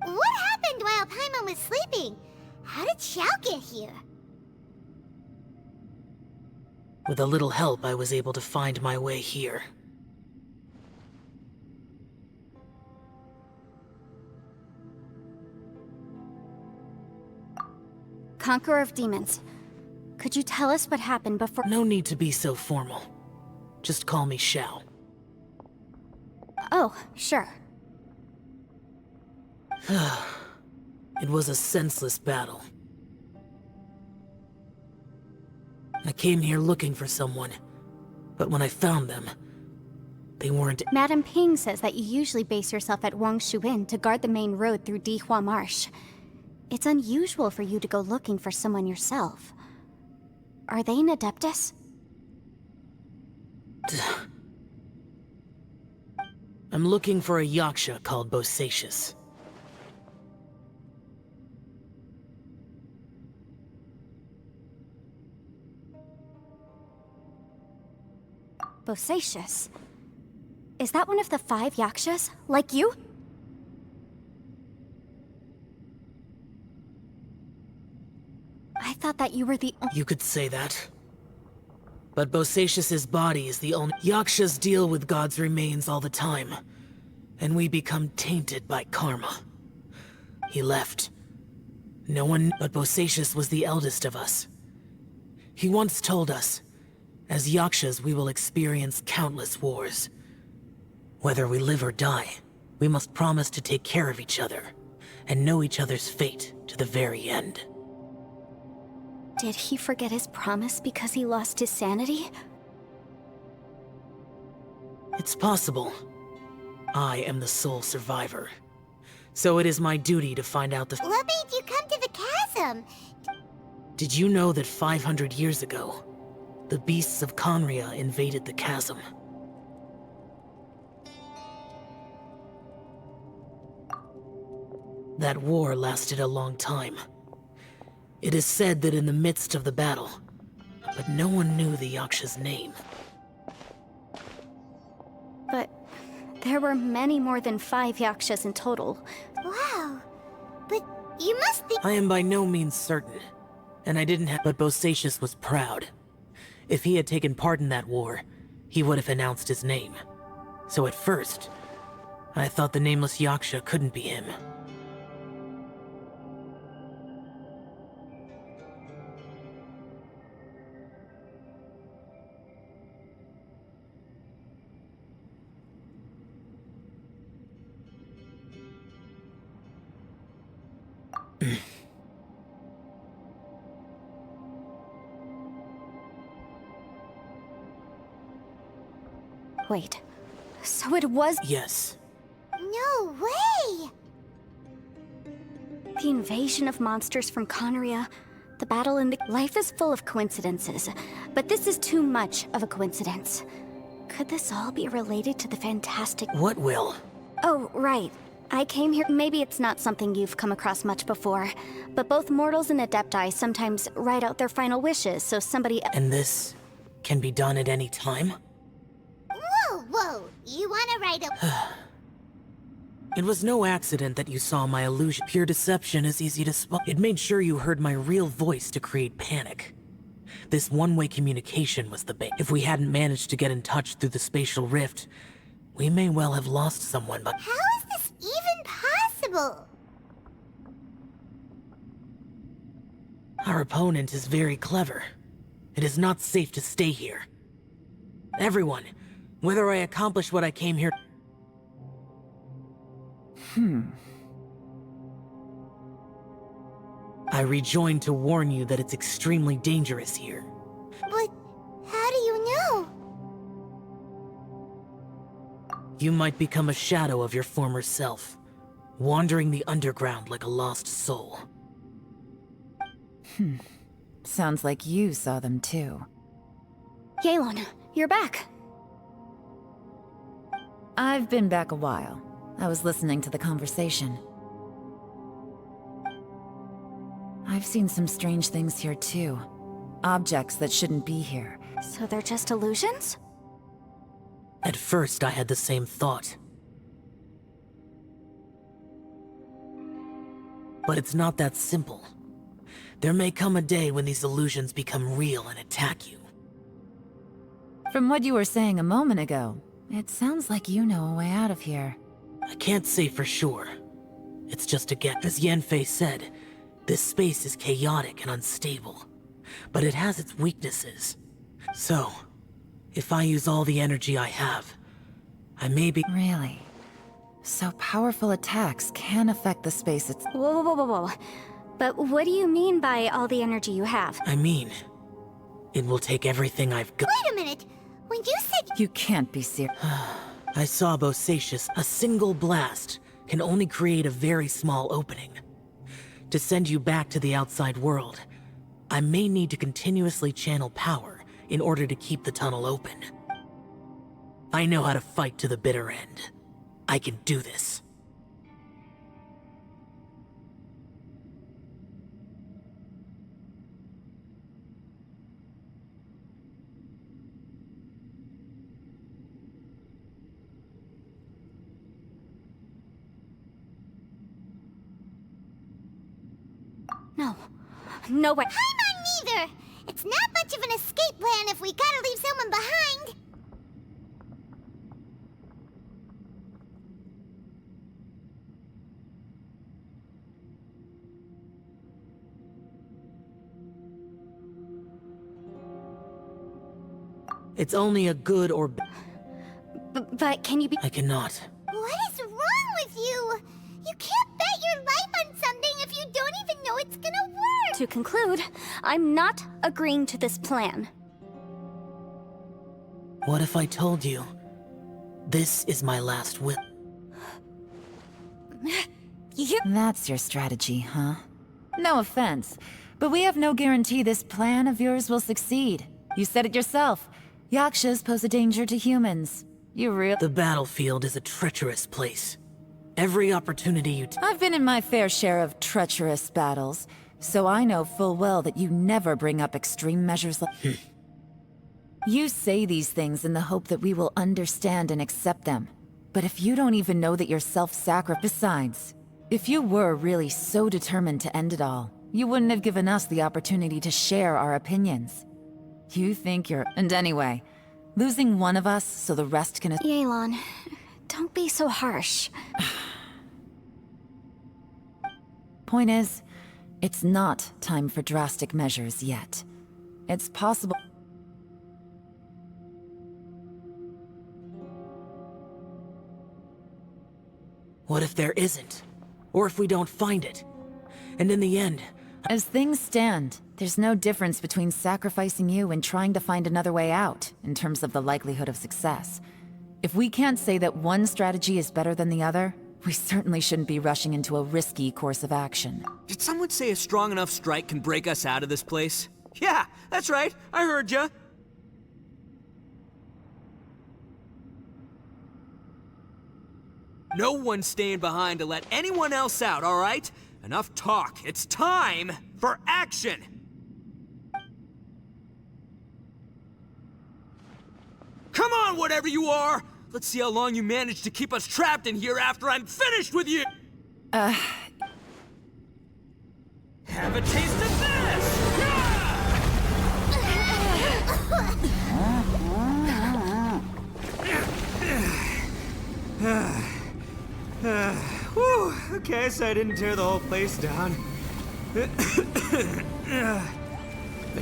What happened while Paimon was sleeping? How did Xiao get here? with a little help, I was able to find my way here. Conqueror of Demons, could you tell us what happened before— No need to be so formal. Just call me Xiao. Oh, sure. It was a senseless battle. I came here looking for someone, but when I found them, they weren't— Madame Ping says that you usually base yourself at Wangshu Inn to guard the main road through Dihua Marsh. It's unusual for you to go looking for someone yourself. Are they an Adeptus? I'm looking for a Yaksha called Bosacius. Bosacius? Is that one of the 5 Yakshas? Like you? I thought that you were the— You could say that. But Bosacius's body is the only— Yakshas deal with God's remains all the time, and we become tainted by karma. He left. No one but Bosacius was the eldest of us. He once told us, as Yakshas we will experience countless wars. Whether we live or die, we must promise to take care of each other, and know each other's fate to the very end. Did he forget his promise because he lost his sanity? It's possible. I am the sole survivor. So it is my duty to find out the... What made you come to the chasm? Did you know that 500 years ago, the beasts of Conria invaded the chasm? That war lasted a long time. It is said that in the midst of the battle, but no one knew the Yaksha's name. But there were many more than 5 Yakshas in total. Wow. But you must be... I am by no means certain, and I didn't have... But Bosacius was proud. If he had taken part in that war, he would have announced his name. So at first, I thought the nameless Yaksha couldn't be him. Wait, so it was Yes. No way! the invasion of monsters from Conria, the battle in the... Life is full of coincidences, but this is too much of a coincidence. Could this all be related to the fantastic... What will? Oh, right. I came here... Maybe it's not something you've come across much before, but both mortals and Adepti sometimes write out their final wishes, so somebody... And this can be done at any time? Whoa, you wanna write a... It was no accident that you saw my illusion. Pure deception is easy to spot. It made sure you heard my real voice to create panic. This one-way communication was the bait. If we hadn't managed to get in touch through the spatial rift, we may well have lost someone, but... How is this even possible? Our opponent is very clever. It is not safe to stay here. Everyone, whether I accomplish what I came here... I rejoined to warn you that it's extremely dangerous here. But how do you know? You might become a shadow of your former self, wandering the underground like a lost soul. Sounds like you saw them too. Yelan, you're back. I've been back a while. I was listening to the conversation. I've seen some strange things here too. Objects that shouldn't be here. So they're just illusions? At first, I had the same thought. But it's not that simple. There may come a day when these illusions become real and attack you. From what you were saying a moment ago, it sounds like you know a way out of here. I can't say for sure. It's just a guess. As Yanfei said, this space is chaotic and unstable, but it has its weaknesses. So, if I use all the energy I have, I may be... Really? So powerful attacks can affect the space it's... Whoa. But what do you mean by all the energy you have? I mean, it will take everything I've got. Wait a minute. When you said... You can't be serious. I saw Bosacius. A single blast can only create a very small opening. To send you back to the outside world, I may need to continuously channel power in order to keep the tunnel open. I know how to fight to the bitter end. I can do this. No way. I'm on neither. It's not much of an escape plan if we gotta leave someone behind. It's only a good or But can you be— I cannot. What is wrong with you? You can't bet your life on something if you don't even know it's gonna work! To conclude, I'm not agreeing to this plan. What if I told you this is my last will? That's your strategy, huh? No offense, but we have no guarantee this plan of yours will succeed. You said it yourself. Yakshas pose a danger to humans. The battlefield is a treacherous place. Every opportunity you I've been in my fair share of treacherous battles, so I know full well that you never bring up extreme measures like... You say these things in the hope that we will understand and accept them. But if you don't even know that you're self-sacrificing... Besides, if you were really so determined to end it all, you wouldn't have given us the opportunity to share our opinions. You think you're... And anyway, losing one of us so the rest can... Yelan, don't be so harsh. Point is, it's not time for drastic measures yet. It's possible... What if there isn't? Or if we don't find it? And in the end... As things stand, there's no difference between sacrificing you and trying to find another way out, in terms of the likelihood of success. If we can't say that one strategy is better than the other, we certainly shouldn't be rushing into a risky course of action. Did someone say a strong enough strike can break us out of this place? Yeah, that's right. I heard ya. No one's staying behind to let anyone else out, all right? Enough talk. It's time for action! Come on, whatever you are! Let's see how long you manage to keep us trapped in here after I'm finished with you! Have a taste of this! Whew, okay, so I didn't tear the whole place down. But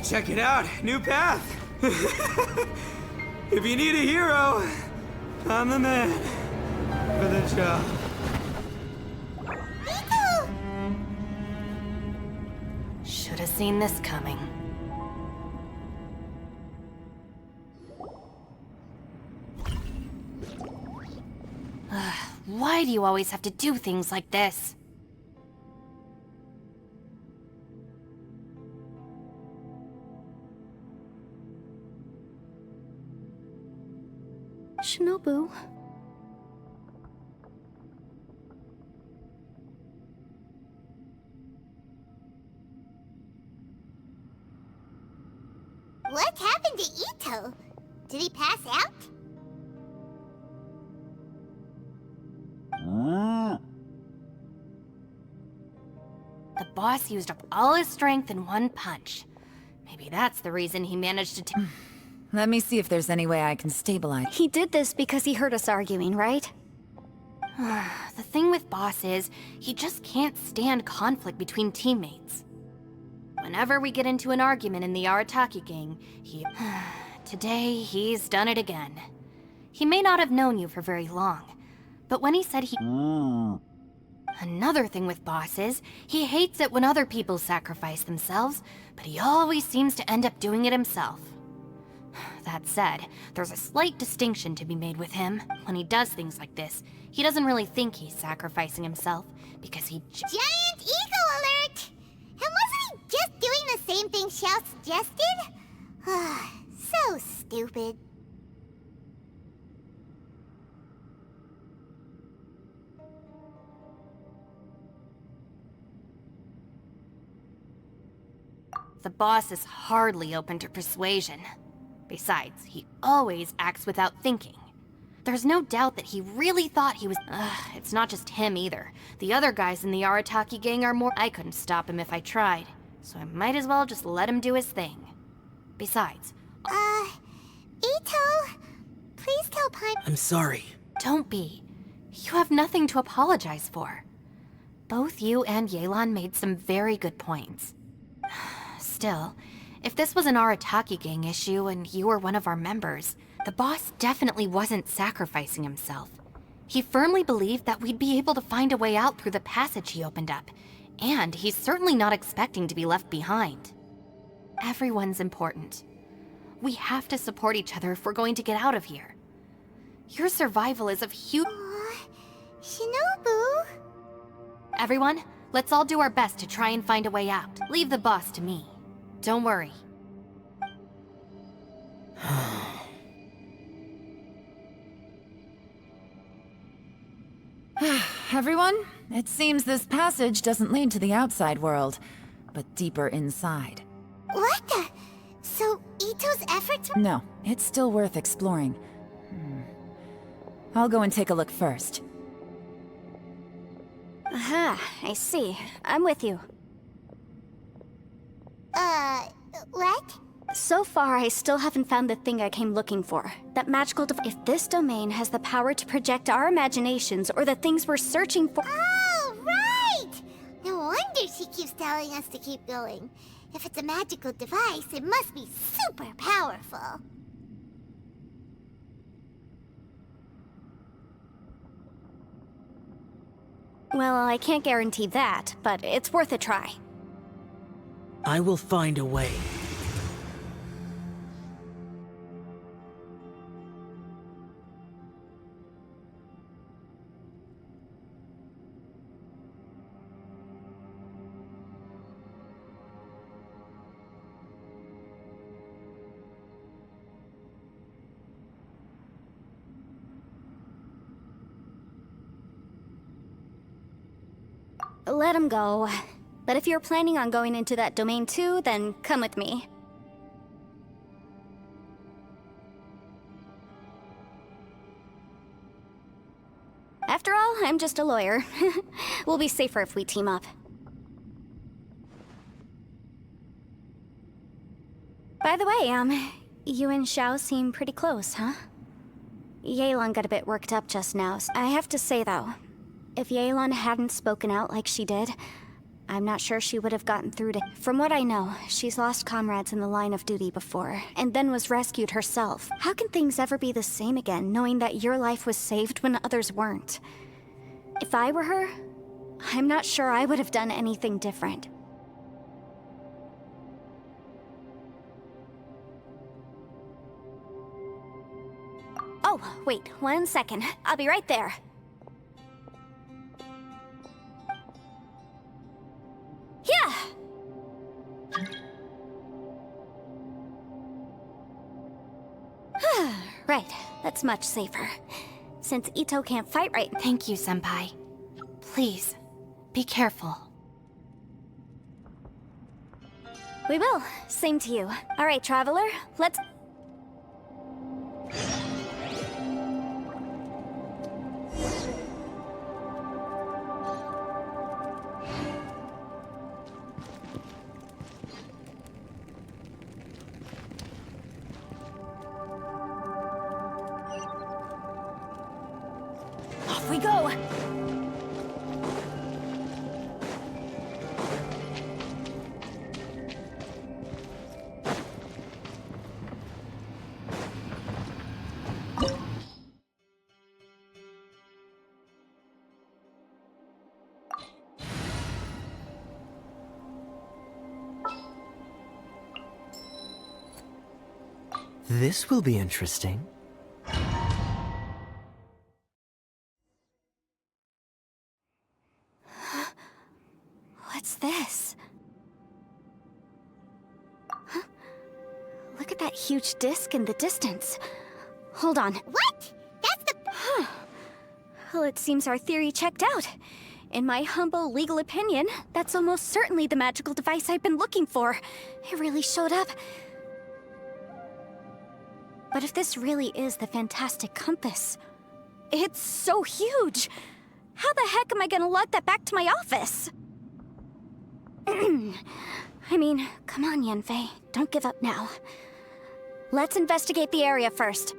check it out, new path. If you need a hero, I'm the man for the job. Should have seen this coming. Why do you always have to do things like this? Shinobu. What happened to Ito? Did he pass out? The boss used up all his strength in one punch. Maybe that's the reason he managed to Let me see if there's any way I can stabilize. He did this because he heard us arguing, right? The thing with Boss is, he just can't stand conflict between teammates. Whenever we get into an argument in the Arataki gang, Today, he's done it again. He may not have known you for very long, but when he said he... Another thing with Boss is, he hates it when other people sacrifice themselves, but he always seems to end up doing it himself. That said, there's a slight distinction to be made with him. When he does things like this, he doesn't really think he's sacrificing himself, because he Giant ego alert! And wasn't he just doing the same thing Xiao suggested? So stupid. The boss is hardly open to persuasion. Besides, he always acts without thinking. There's no doubt that he really thought he was... it's not just him either. The other guys in the Arataki gang are more... I couldn't stop him if I tried, so I might as well just let him do his thing. Besides... Ito, please tell Paimon... I'm sorry. Don't be. You have nothing to apologize for. Both you and Yelan made some very good points. Still, If this was an Arataki gang issue and you were one of our members, the boss definitely wasn't sacrificing himself. He firmly believed that we'd be able to find a way out through the passage he opened up, and he's certainly not expecting to be left behind. Everyone's important. We have to support each other if we're going to get out of here. Your survival is of huge... Shinobu? Everyone, let's all do our best to try and find a way out. Leave the boss to me. Don't worry. Everyone, it seems this passage doesn't lead to the outside world, but deeper inside. What the? So, Ito's efforts... No, it's still worth exploring. I'll go and take a look first. Aha, I see. I'm with you. What? So far, I still haven't found the thing I came looking for. That magical If this domain has the power to project our imaginations or the things we're searching for... Oh, right! No wonder she keeps telling us to keep going. If it's a magical device, it must be super powerful. Well, I can't guarantee that, but it's worth a try. I will find a way. Let him go. But if you're planning on going into that domain too, then come with me. After all, I'm just a lawyer. We'll be safer if we team up. By the way, you and Xiao seem pretty close, huh? Yelan got a bit worked up just now. I have to say though, if Yelan hadn't spoken out like she did, I'm not sure she would have gotten through to... From what I know, she's lost comrades in the line of duty before, and then was rescued herself. How can things ever be the same again, knowing that your life was saved when others weren't? If I were her, I'm not sure I would have done anything different. Oh, wait, 1 second. I'll be right there. Yeah! Right, that's much safer. Since Ito can't fight right... Thank you, Senpai. Please, be careful. We will. Same to you. All right, Traveler, let's... Off we go! This will be interesting. What's this? Huh? Look at that huge disc in the distance. Hold on. What? That's the... Well, it seems our theory checked out. In my humble legal opinion, that's almost certainly the magical device I've been looking for. It really showed up. But if this really is the fantastic compass, it's so huge! How the heck am I gonna lug that back to my office? I mean, come on, Yanfei. Don't give up now. Let's investigate the area first.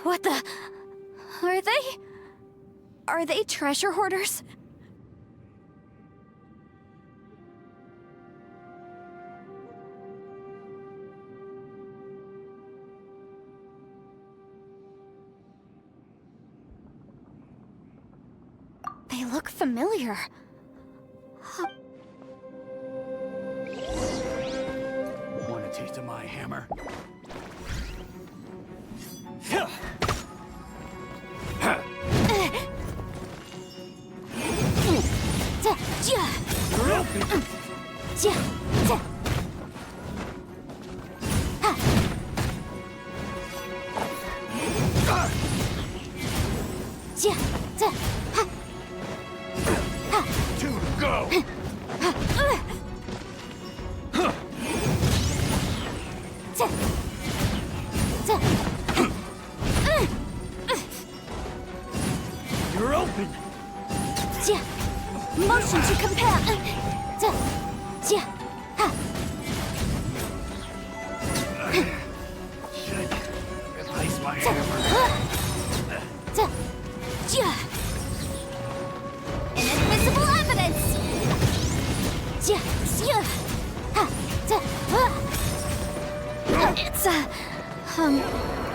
What the... Are they treasure hoarders? look familiar. Want a taste of my hammer? Two to go! You're open! Motion to compel. Shit. Replace my hammer. Inadmissible evidence. It's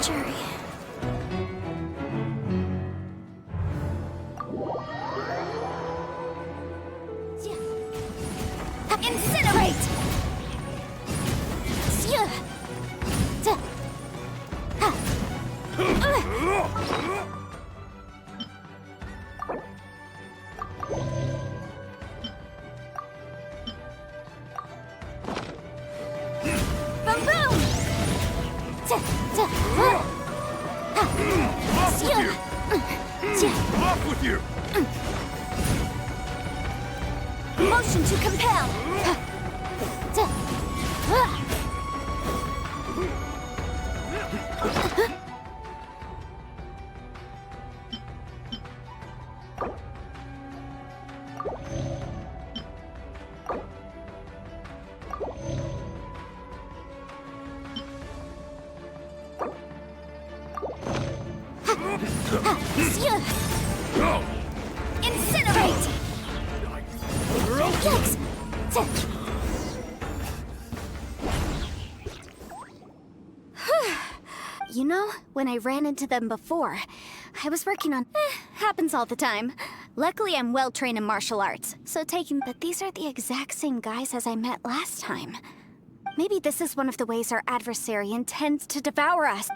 jury. Incinerate! Boom boom! Off with you! Motion to compel. Go! Incinerate! Yikes! You know, when I ran into them before, I was working on... happens all the time. Luckily, I'm well-trained in martial arts, so taking... But these are the exact same guys as I met last time. Maybe this is one of the ways our adversary intends to devour us.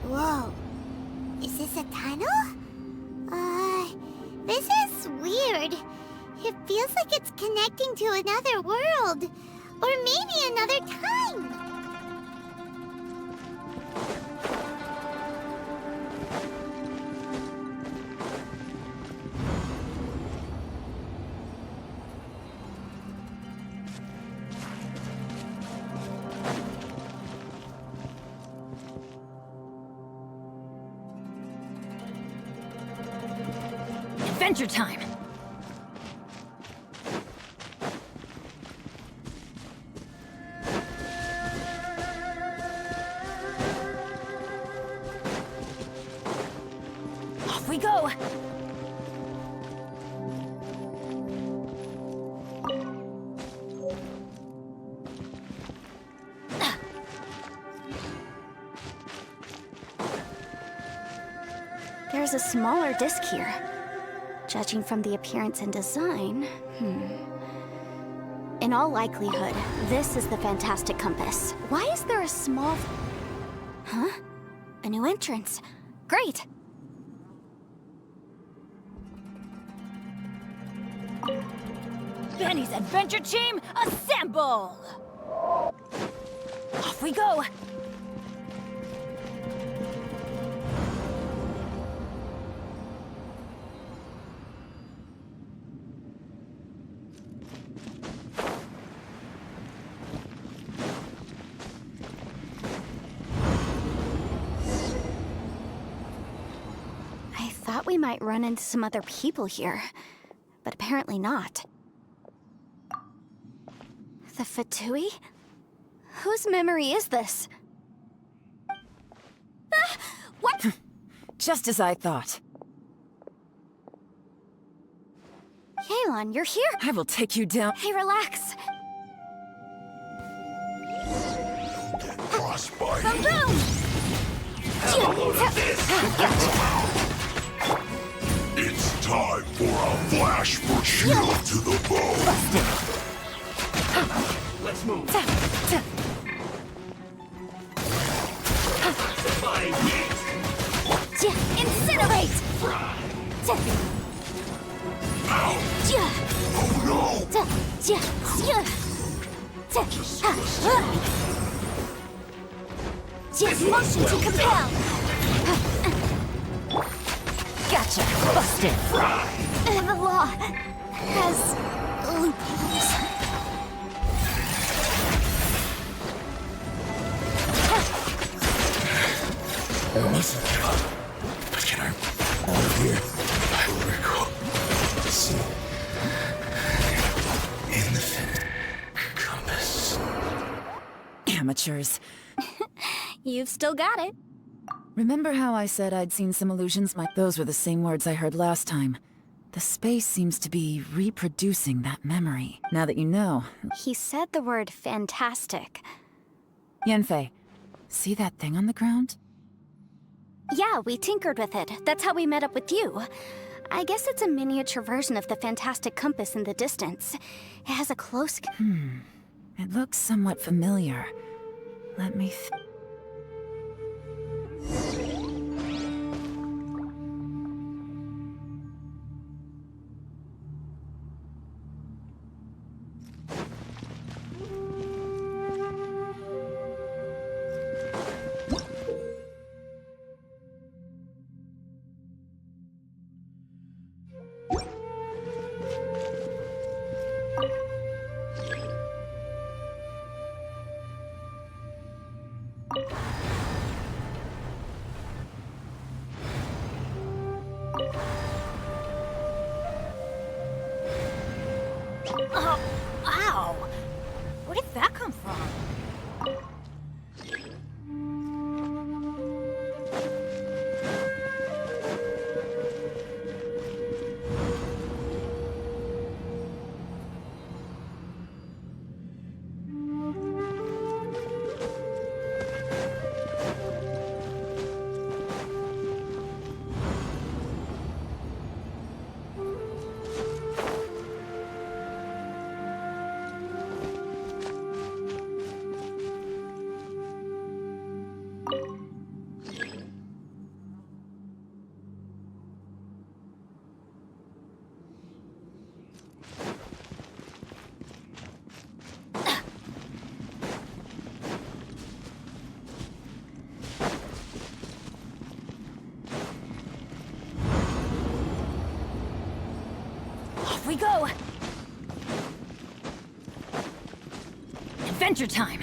Whoa. Is this a tunnel? This is weird. It feels like it's connecting to another world. Or maybe another time. Adventure time! Off we go! There's a smaller disc here. Judging from the appearance and design, In all likelihood, this is the Fantastic Compass. Why is there a small... Huh? A new entrance. Great! Benny's adventure team, assemble! Off we go! I thought we might run into some other people here, but apparently not. The Fatui? Whose memory is this? Just as I thought. Kalon, you're here? I will take you down. Hey, relax. Crossed by Boom, boom! It's time for a flash for shield to the bone. Let's move. Incinerate! Oh no! Motion to compel! Gotcha. Busted. The law has loopholes. But can I out of here? I will recall. See. In the compass. Amateurs. You've still got it. Remember how I said I'd seen some illusions? Those were the same words I heard last time. The space seems to be reproducing that memory. Now that you know. He said the word fantastic. Yanfei, see that thing on the ground? Yeah, we tinkered with it. That's how we met up with you. I guess it's a miniature version of the fantastic compass in the distance. It has a close... It looks somewhat familiar. Let me Oh, ow! Where did that come from? Off we go! Adventure time!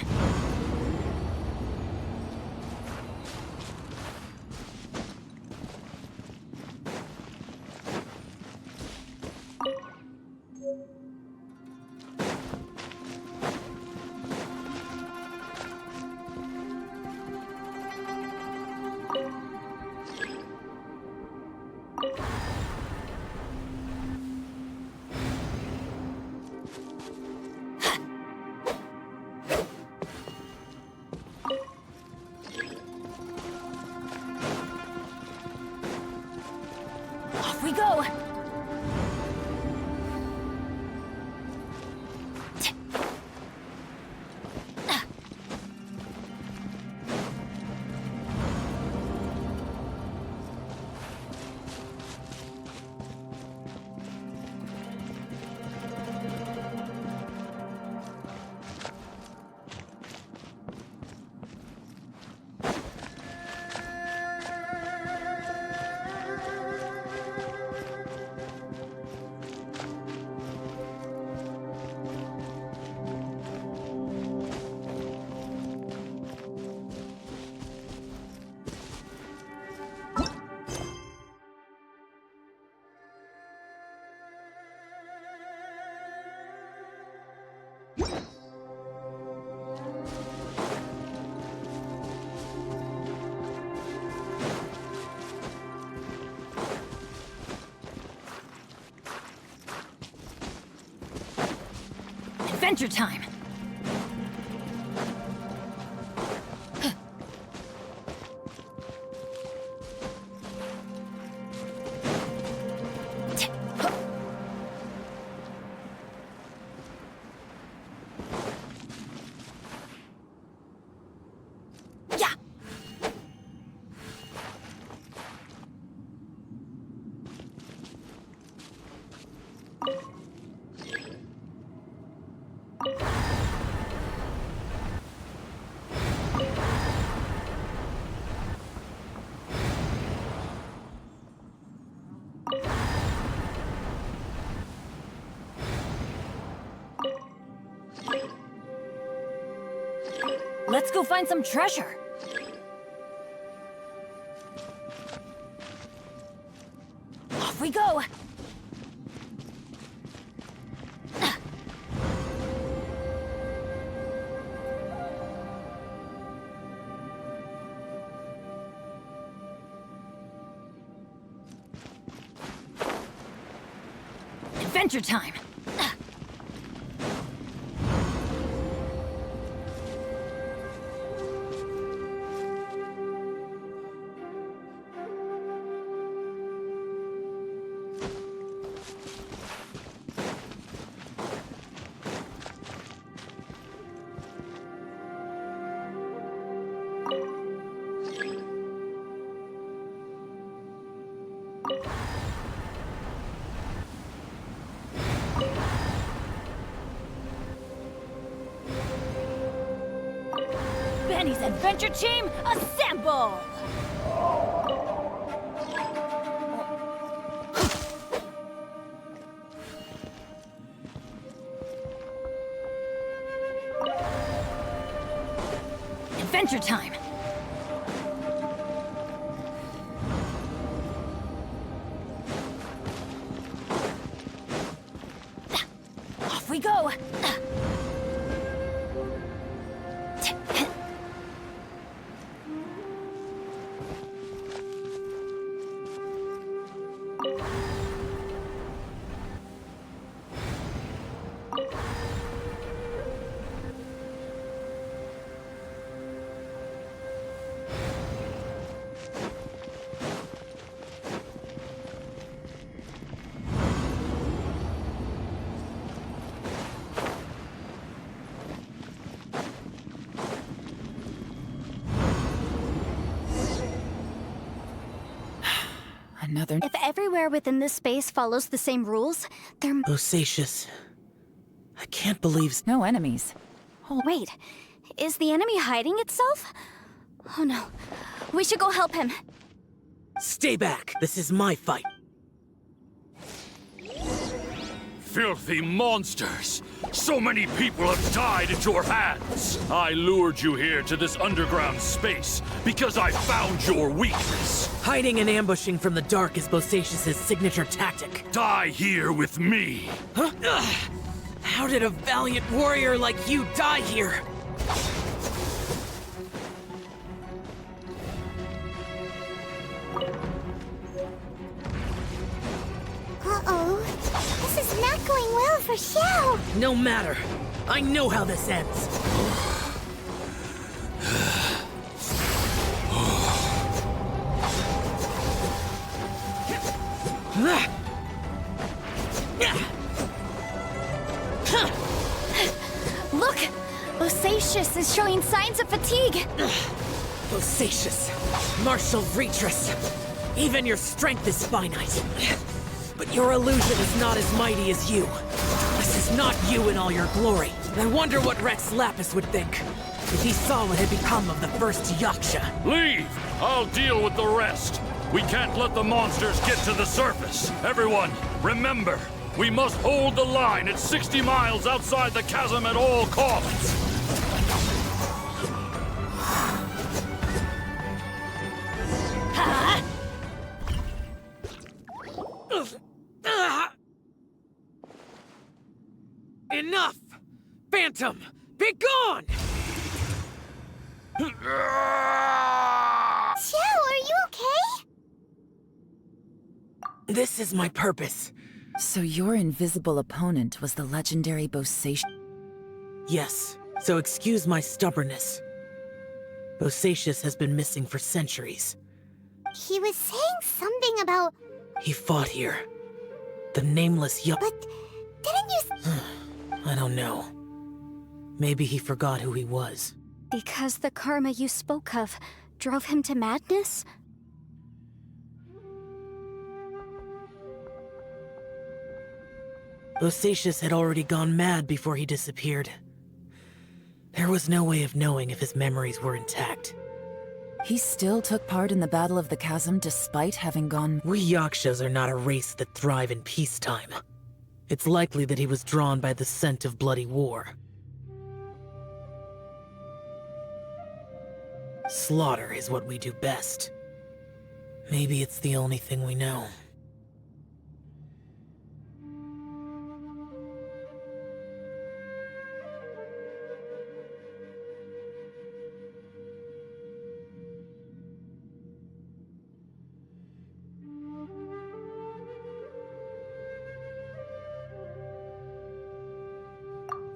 Off we go! Adventure time! Yeah! Let's go find some treasure. Off we go. Adventure time. Benny's adventure team, assemble! Adventure time! Off we go! Another... If everywhere within this space follows the same rules, there... Bosacius. I can't believe... No enemies. Oh, wait. Is the enemy hiding itself? Oh no. We should go help him. Stay back! This is my fight. Filthy monsters! So many people have died at your hands! I lured you here to this underground space because I found your weakness! Hiding and ambushing from the dark is Bosacius' signature tactic. Die here with me! Huh? Ugh. How did a valiant warrior like you die here? Uh-oh. This is not going well for Xiao. No matter. I know how this ends. Look! Bosacius is showing signs of fatigue. Bosacius, martial retreat. Even your strength is finite. But your illusion is not as mighty as you. This is not you in all your glory. I wonder what Rex Lapis would think if he saw what had become of the first Yaksha. Leave! I'll deal with the rest. We can't let the monsters get to the surface. Everyone, remember, we must hold the line at 60 miles outside the chasm at all costs. Enough! Phantom, be gone! Xiao, are you okay? This is my purpose. So your invisible opponent was the legendary Bosacius. Yes, so excuse my stubbornness. Bosacius has been missing for centuries. He was saying something about... He fought here. The nameless But didn't you... I don't know. Maybe he forgot who he was. Because the karma you spoke of drove him to madness? Bosacius had already gone mad before he disappeared. There was no way of knowing if his memories were intact. He still took part in the Battle of the Chasm despite having gone... We Yakshas are not a race that thrive in peacetime. It's likely that he was drawn by the scent of bloody war. Slaughter is what we do best. Maybe it's the only thing we know.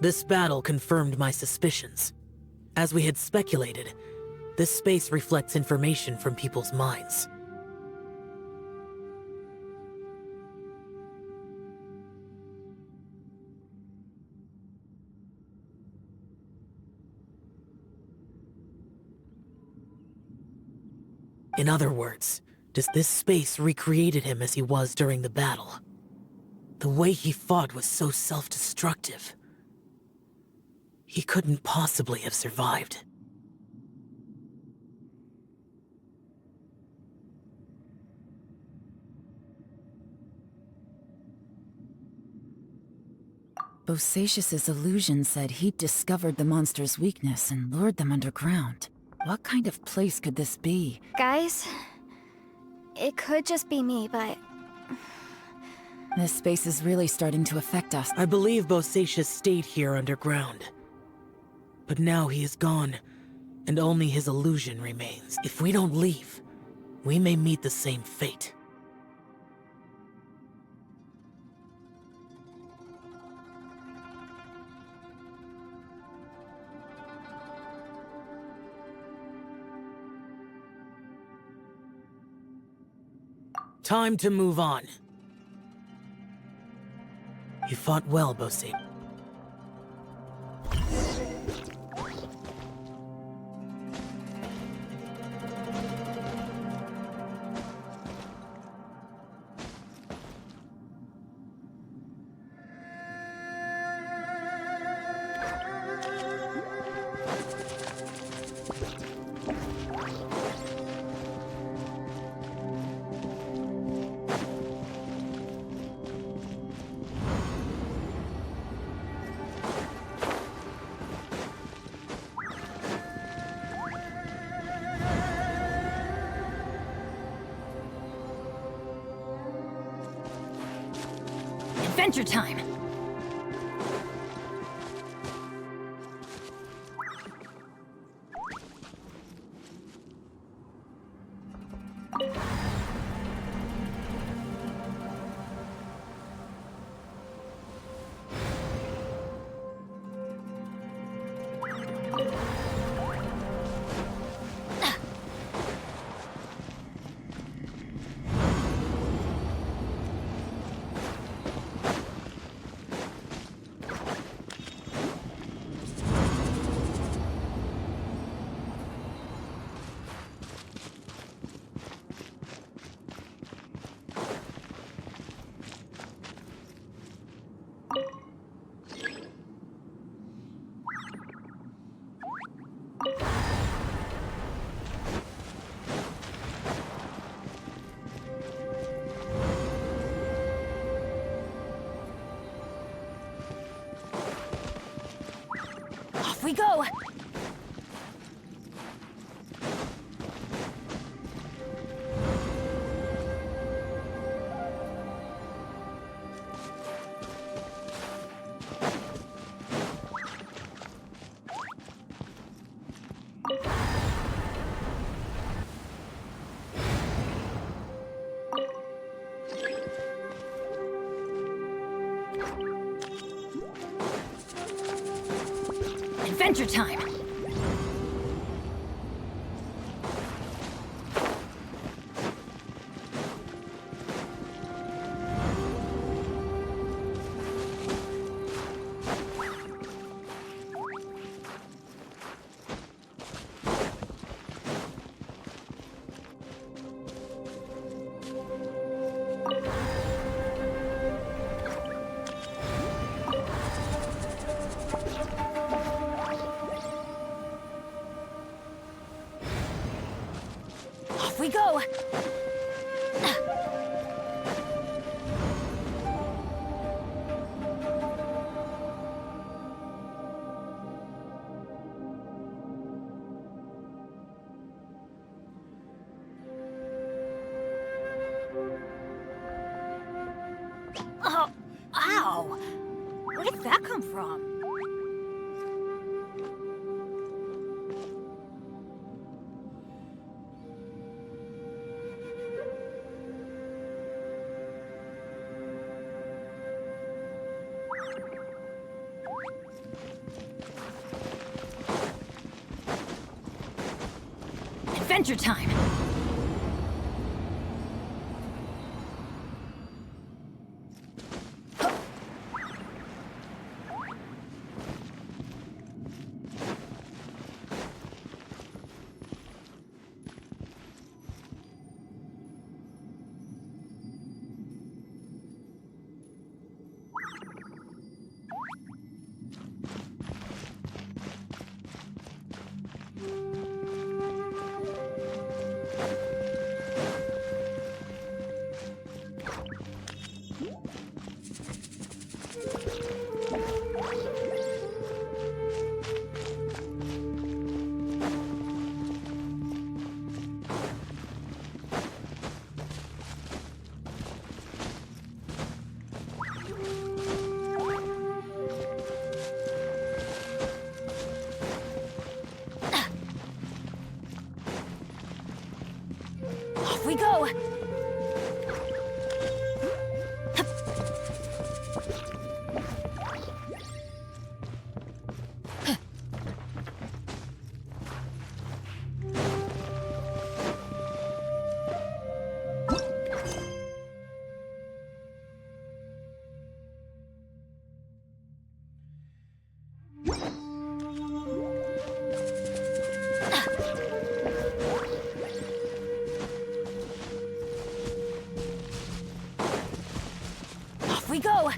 This battle confirmed my suspicions. As we had speculated, this space reflects information from people's minds. In other words, this space recreated him as he was during the battle. The way he fought was so self-destructive. He couldn't possibly have survived. Bosacius's illusion said he'd discovered the monster's weakness and lured them underground. What kind of place could this be? Guys, it could just be me, but... This space is really starting to affect us. I believe Bosacius stayed here underground. But now he is gone, and only his illusion remains. If we don't leave, we may meet the same fate. Time to move on. You fought well, Bosacius. Adventure time! Off we go! Adventure time! Off we go! Oh, ow! Where did that come from? Adventure time! Off we go! Off we go!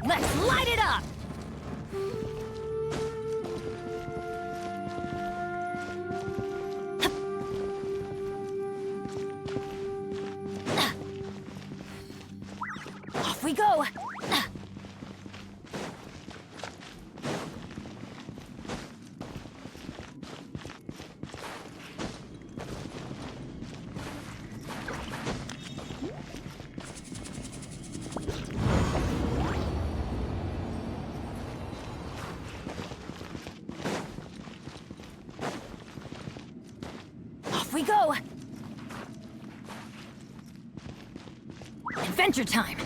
Let's light it up! Off we go! Off we go! Adventure time!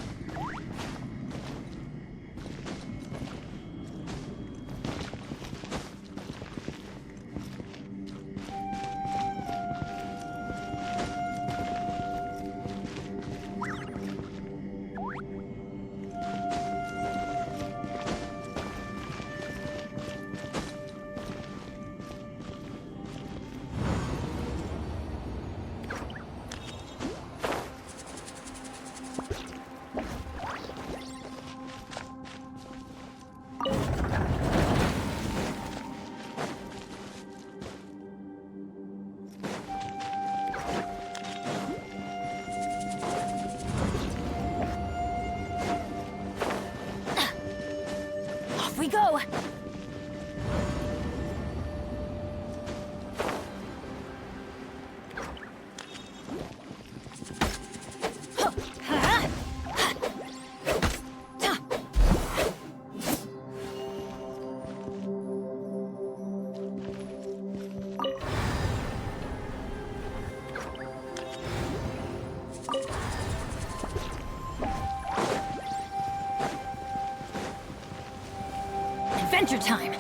adventure time.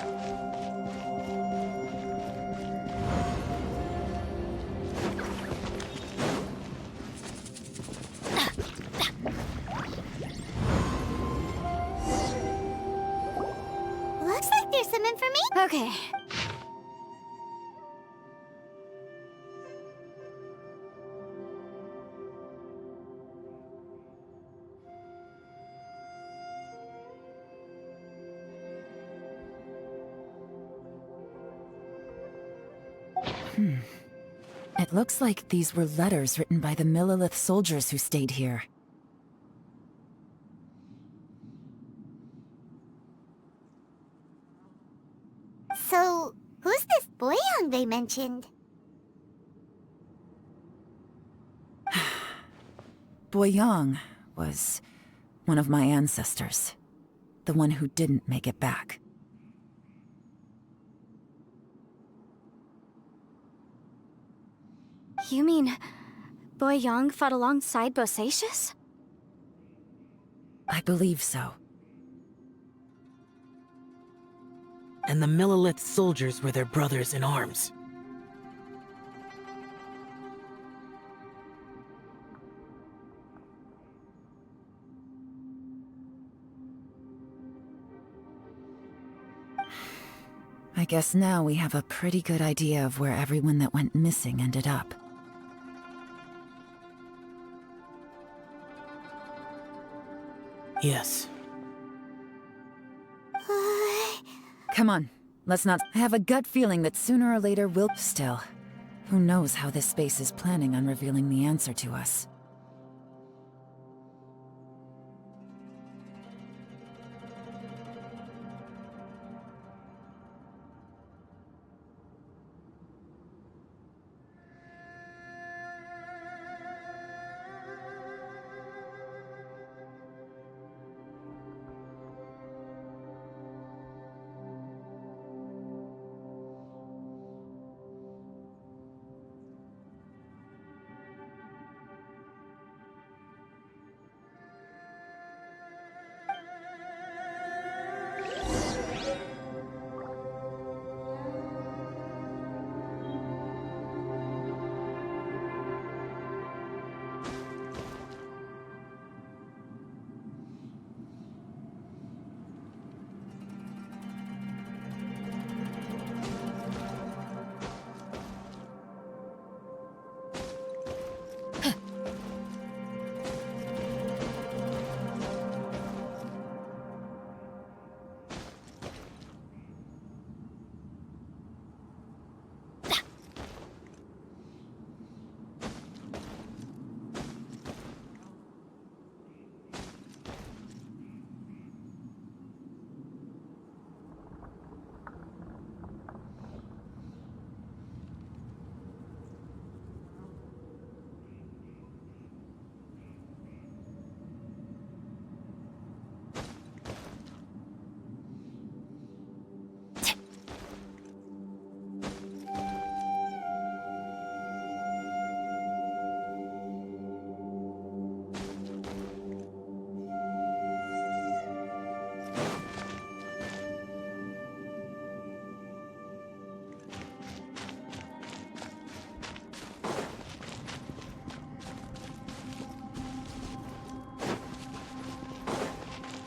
Looks like there's some information. Okay. It looks like these were letters written by the Millilith soldiers who stayed here. So, who's this Boyang they mentioned? Boyang was one of my ancestors. The one who didn't make it back. You mean Boyang fought alongside Bosacius? I believe so. And the Millilith soldiers were their brothers in arms. I guess now we have a pretty good idea of where everyone that went missing ended up. Yes. Come on, let's not. I have a gut feeling that sooner or later we'll. Still, who knows how this space is planning on revealing the answer to us.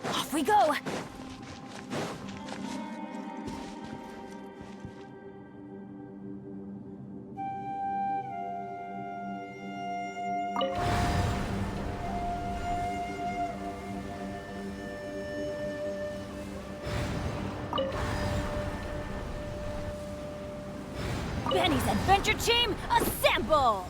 Off we go! Benny's adventure team, assemble!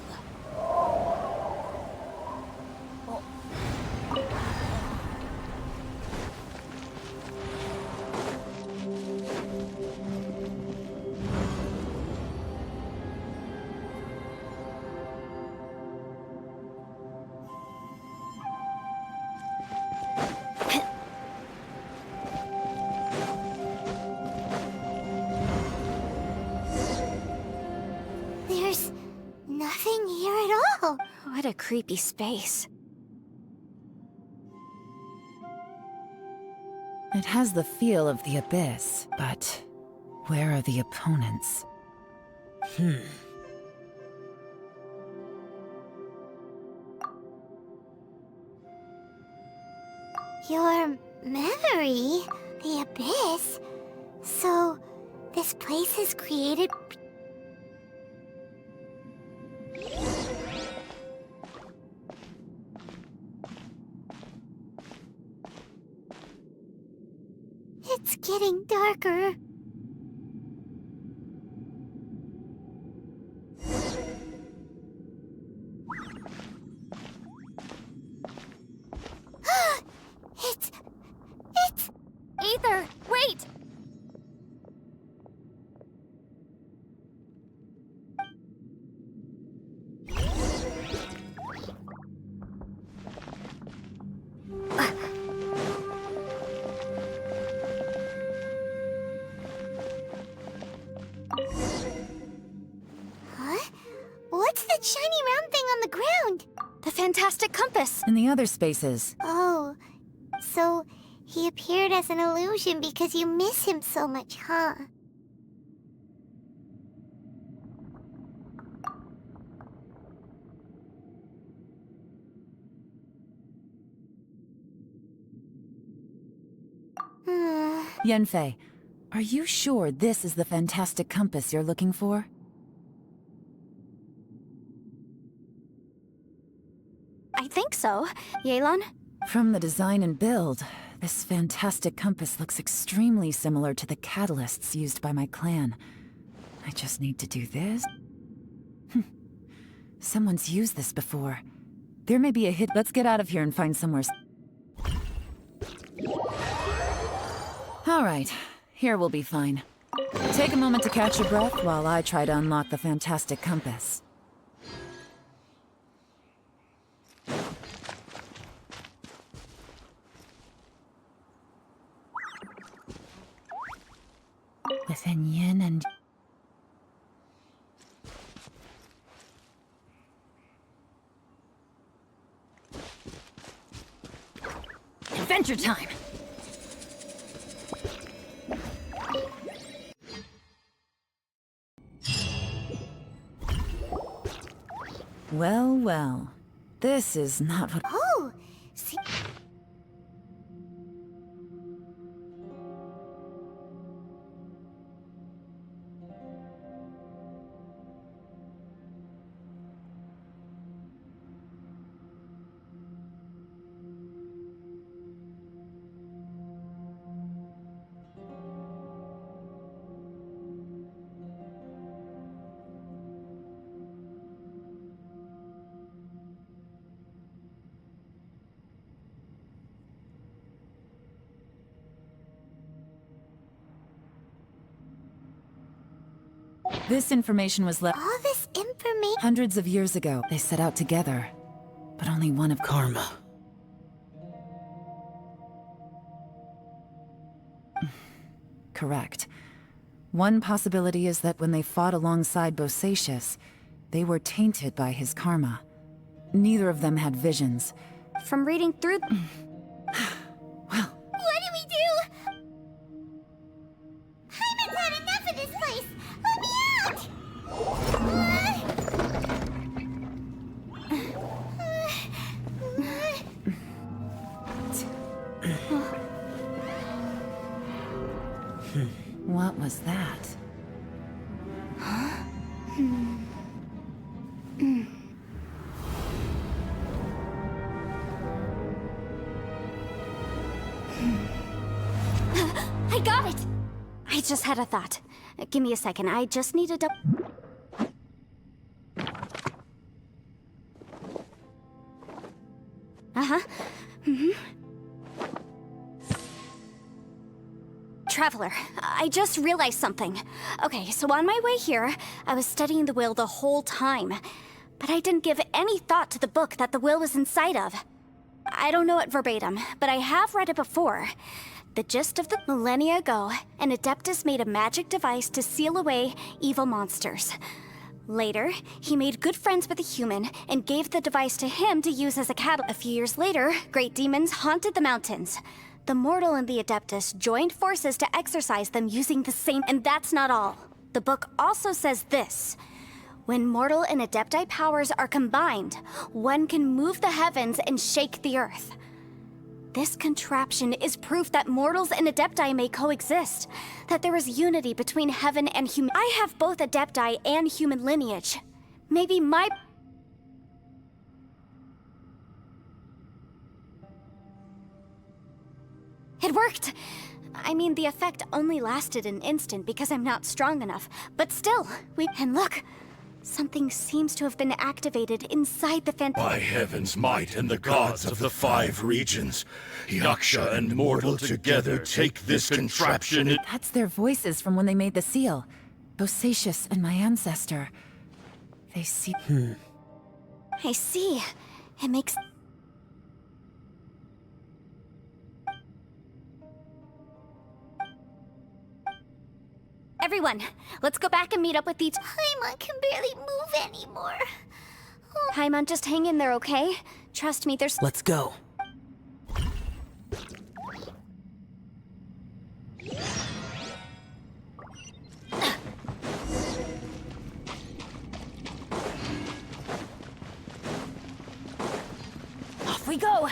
There's nothing here at all. What a creepy space. It has the feel of the Abyss, but where are the opponents? Your memory? The Abyss? So, this place is created... It's getting darker. It's... Aether, wait! Huh? What's that shiny round thing on the ground? The fantastic compass! In the other spaces, Oh, so he appeared as an illusion because you miss him so much, huh? Yenfei, are you sure this is the fantastic compass you're looking for? I think so. Yelan? From the design and build, this fantastic compass looks extremely similar to the catalysts used by my clan. I just need to do this. Someone's used this before. There may be a hit. Let's get out of here and find somewhere. All right, here we'll be fine. Take a moment to catch your breath while I try to unlock the fantastic compass. Within yin and... Adventure time! Well, well. This is not what... Oh, see... This information was left All this information... hundreds of years ago. They set out together, but only one of Karma. Correct. One possibility is that when they fought alongside Bosacius, they were tainted by his karma. Neither of them had visions. From reading through... Well, What do we do? Hyman's had enough of this place! Let me out! what was that? I got it! I just had a thought. Give me a second. I just need to Uh-huh. Traveler, I just realized something. Okay, so on my way here, I was studying the will the whole time. But I didn't give any thought to the book that the will was inside of. I don't know it verbatim, but I have read it before. The gist of the millennia ago, an Adeptus made a magic device to seal away evil monsters. Later, he made good friends with a human and gave the device to him to use as a catalyst. A few years later, great demons haunted the mountains. The Mortal and the Adeptus joined forces to exercise them using the same... And that's not all. The book also says this. When Mortal and Adepti powers are combined, one can move the heavens and shake the earth. This contraption is proof that mortals and Adepti may coexist, that there is unity between heaven and human. I have both Adepti and human lineage. Maybe my... It worked! I mean, the effect only lasted an instant because I'm not strong enough, but still, And look! Something seems to have been activated inside the By heaven's might and the gods of the 5 regions, Yaksha and Mortal together take this contraption. That's their voices from when they made the seal. Bosacius and my ancestor. They see... I see. It makes... Everyone, let's go back and meet up with these... Paimon can barely move anymore. Paimon, just hang in there, okay? Trust me, there's... Let's go. Off we go!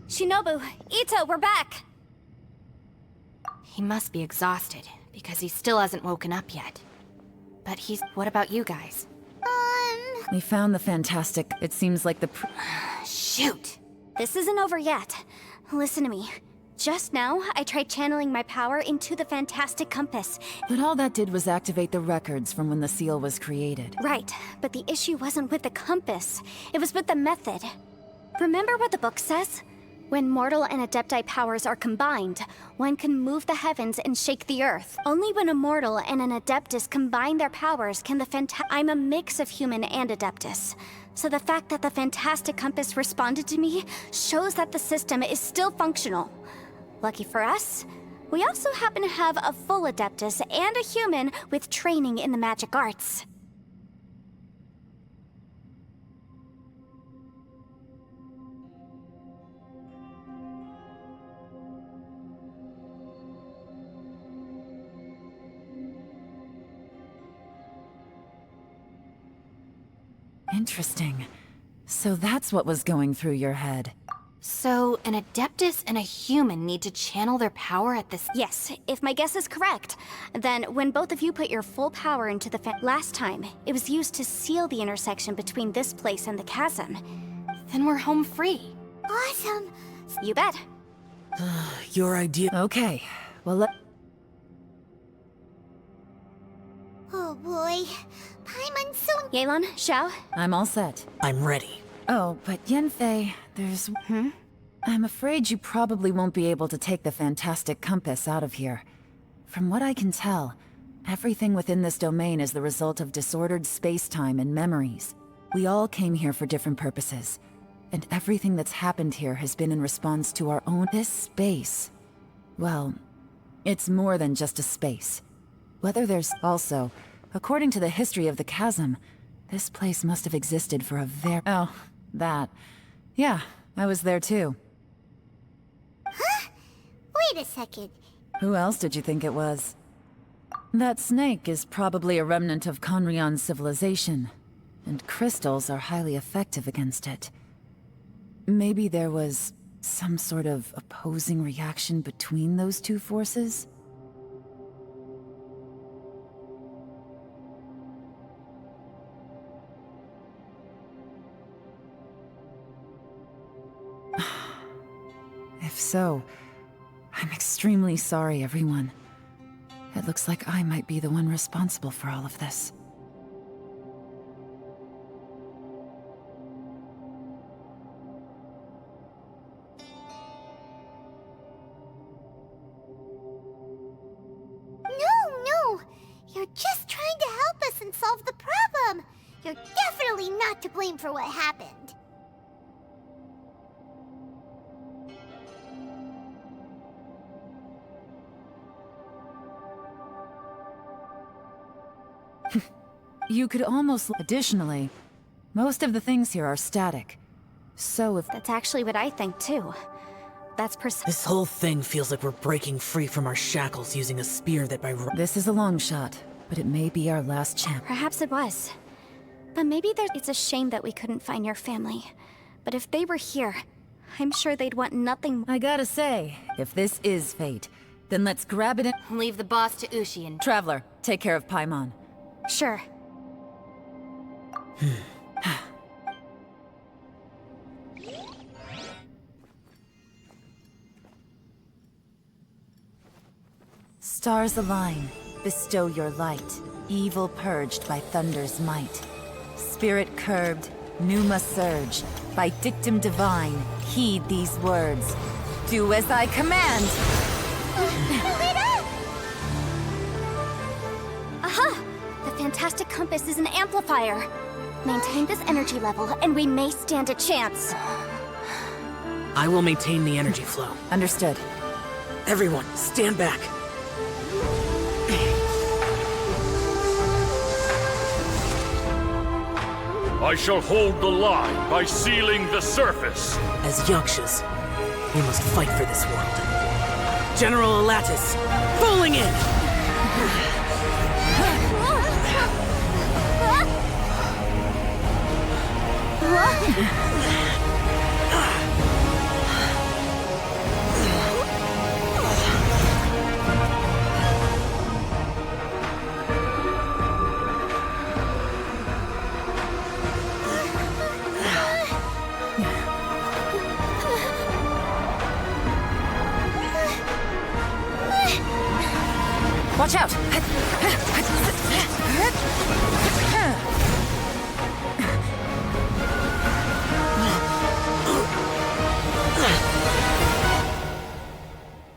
Shinobu, Ito, we're back! He must be exhausted, because he still hasn't woken up yet. But what about you guys? We found the fantastic... It seems like the... Shoot! This isn't over yet. Listen to me. Just now, I tried channeling my power into the fantastic compass. But all that did was activate the records from when the seal was created. Right, but the issue wasn't with the compass. It was with the method. Remember what the book says? When mortal and Adepti powers are combined, one can move the heavens and shake the earth. Only when a mortal and an Adeptus combine their powers can I'm a mix of human and Adeptus. So the fact that the fantastic compass responded to me shows that the system is still functional. Lucky for us, we also happen to have a full Adeptus and a human with training in the magic arts. Interesting. So that's what was going through your head. So, an Adeptus and a human need to channel their power at this... Yes, if my guess is correct. Then, when both of you put your full power into the last time, it was used to seal the intersection between this place and the chasm. Then we're home free. Awesome! You bet. Your idea... Okay, well let... Oh boy. Paimon's so... Yelan, Xiao? I'm all set. I'm ready. Oh, but Yanfei, there's... I'm afraid you probably won't be able to take the fantastic compass out of here. From what I can tell, everything within this domain is the result of disordered space-time and memories. We all came here for different purposes, and everything that's happened here has been in response to our own... This space... Well, it's more than just a space. Whether there's... Also, according to the history of the chasm, this place must have existed for a very... Oh, that. Yeah, I was there too. Huh? Wait a second. Who else did you think it was? That snake is probably a remnant of Conrion's civilization, and crystals are highly effective against it. Maybe there was some sort of opposing reaction between those two forces? If so, I'm extremely sorry, everyone. It looks like I might be the one responsible for all of this. No! You're just trying to help us and solve the problem! You're definitely not to blame for what happened. You could almost... Additionally, Most of the things here are static. So if... That's actually what I think, too. That's This whole thing feels like we're breaking free from our shackles using a spear that by... This is a long shot, but it may be our last chance. Perhaps it was. But maybe it's a shame that we couldn't find your family. But if they were here, I'm sure they'd want nothing... I gotta say, if this is fate, then let's grab it and... Leave the boss to Ushi and... Traveler, take care of Paimon. Sure. Stars align, bestow your light. Evil purged by thunder's might. Spirit curbed, pneuma surge. By dictum divine, heed these words. Do as I command! Aha! The fantastic compass is an amplifier. Maintain this energy level, and we may stand a chance. I will maintain the energy flow. Understood. Everyone, stand back. I shall hold the line by sealing the surface. As Yakshas, we must fight for this world. General Elatus, falling in! Watch out!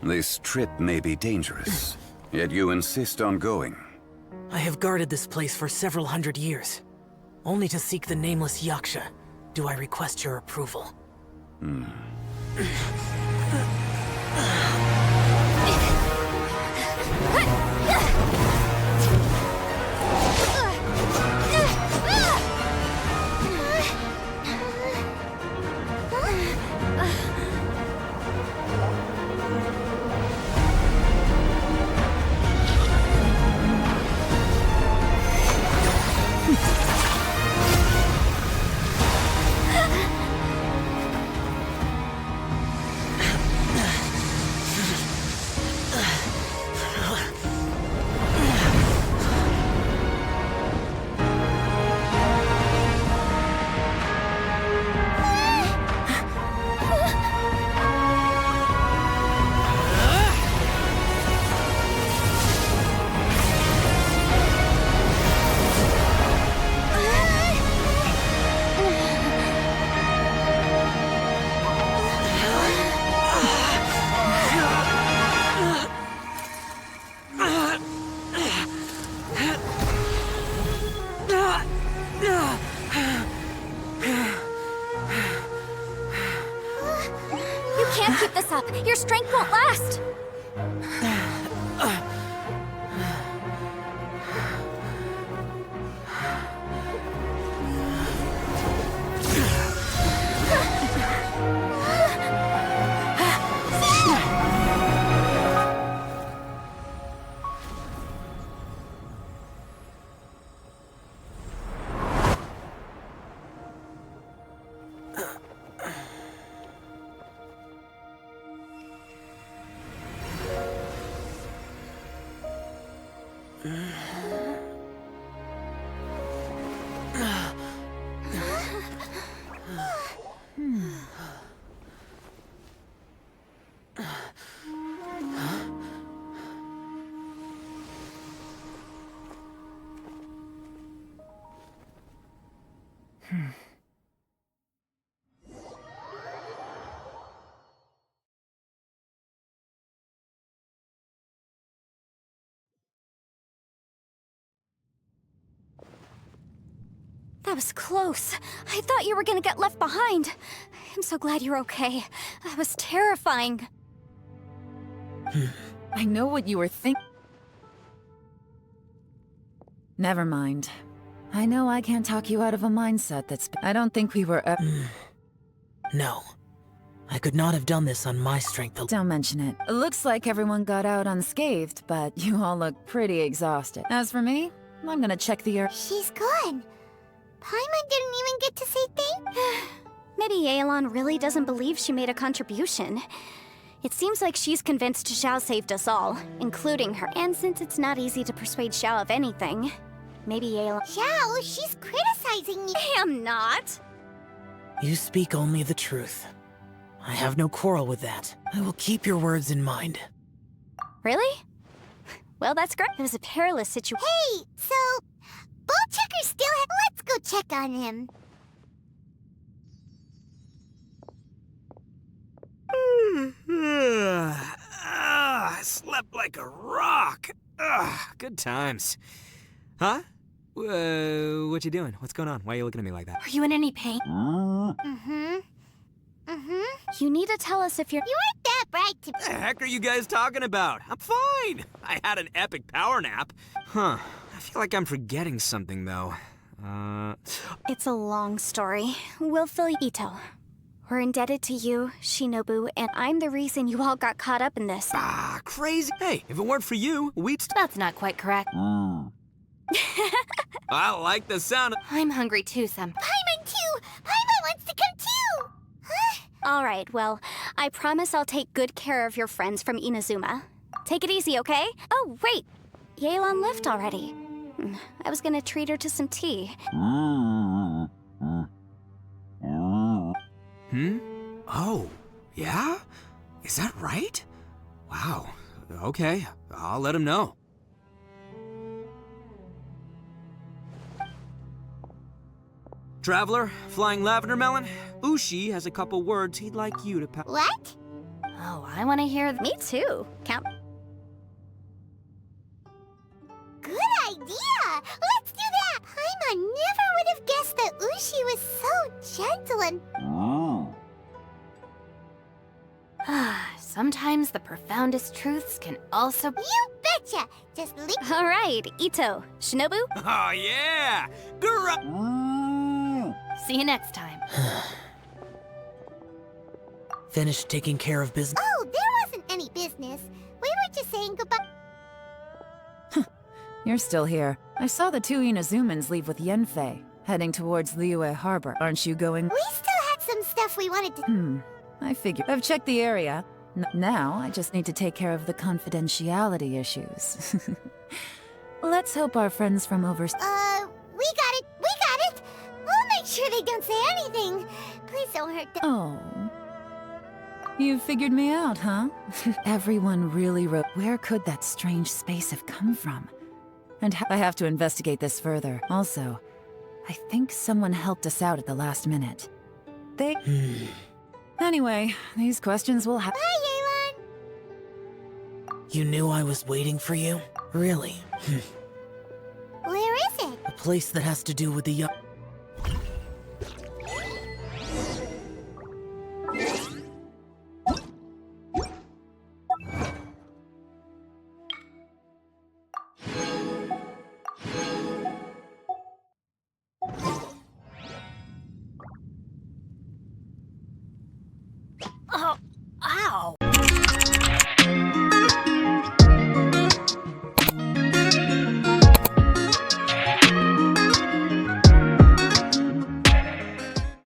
This trip may be dangerous, yet you insist on going. I have guarded this place for several hundred years. Only to seek the nameless Yaksha do I request your approval. Can't keep this up. Your strength won't last. That was close. I thought you were gonna get left behind. I'm so glad you're okay. That was terrifying. I know what you were thinking. Never mind. I know I can't talk you out of a mindset that's... I don't think we were... No. I could not have done this on my strength alone. Don't mention it. It looks like everyone got out unscathed, but you all look pretty exhausted. As for me, I'm gonna check the She's gone. Paimon didn't even get to say thank you. Maybe Yelan really doesn't believe she made a contribution. It seems like she's convinced Xiao saved us all, including her. And since it's not easy to persuade Xiao of anything, maybe Yelan... Xiao, she's criticizing you. I am not! You speak only the truth. I have no quarrel with that. I will keep your words in mind. Really? Well, that's great. It was a perilous situation. Hey, so... Bullchecker still let's go check on him. I slept like a rock. Good times. Huh? What you doing? What's going on? Why are you looking at me like that? Are you in any pain? You need to tell us if you're... You aren't that bright to... What the heck are you guys talking about? I'm fine. I had an epic power nap. Huh. I feel like I'm forgetting something, though. It's a long story. We'll fill you... Ito. We're indebted to you, Shinobu, and I'm the reason you all got caught up in this. Crazy. Hey, if it weren't for you, we'd... That's not quite correct. I like the sound of... I'm hungry too, Sam. Paimon too! Paimon wants to come too! Huh? All right, well, I promise I'll take good care of your friends from Inazuma. Take it easy, okay? Oh, wait. Yelan left already. I was gonna treat her to some tea. Oh, yeah? Is that right? Wow. Okay, I'll let him know. Traveler, Flying Lavender Melon, Ushi has a couple words he'd like you to pass. What? Oh, I want to hear... Me too. Count. Good idea! Let's do that! Paimon never would have guessed that Ushi was so gentle and... Sometimes the profoundest truths can also... You betcha! Just leave... All right, Ito. Shinobu? Oh, yeah! See you next time. Finished taking care of business? Oh, there wasn't any business. We were just saying goodbye. You're still here. I saw the two Inazumans leave with Yenfei, heading towards Liyue Harbor. Aren't you going? We still had some stuff we wanted to... I figured. I've checked the area. Now, I just need to take care of the confidentiality issues. Let's hope our friends from overseas... we got it! We got it! We'll make sure they don't say anything. Please don't hurt them. Oh. You figured me out, huh? Everyone really wrote... Where could that strange space have come from? And I have to investigate this further. Also, I think someone helped us out at the last minute. They... Anyway, these questions will have... Bye, Yelan! You knew I was waiting for you? Really? Where is it? A place that has to do with the young...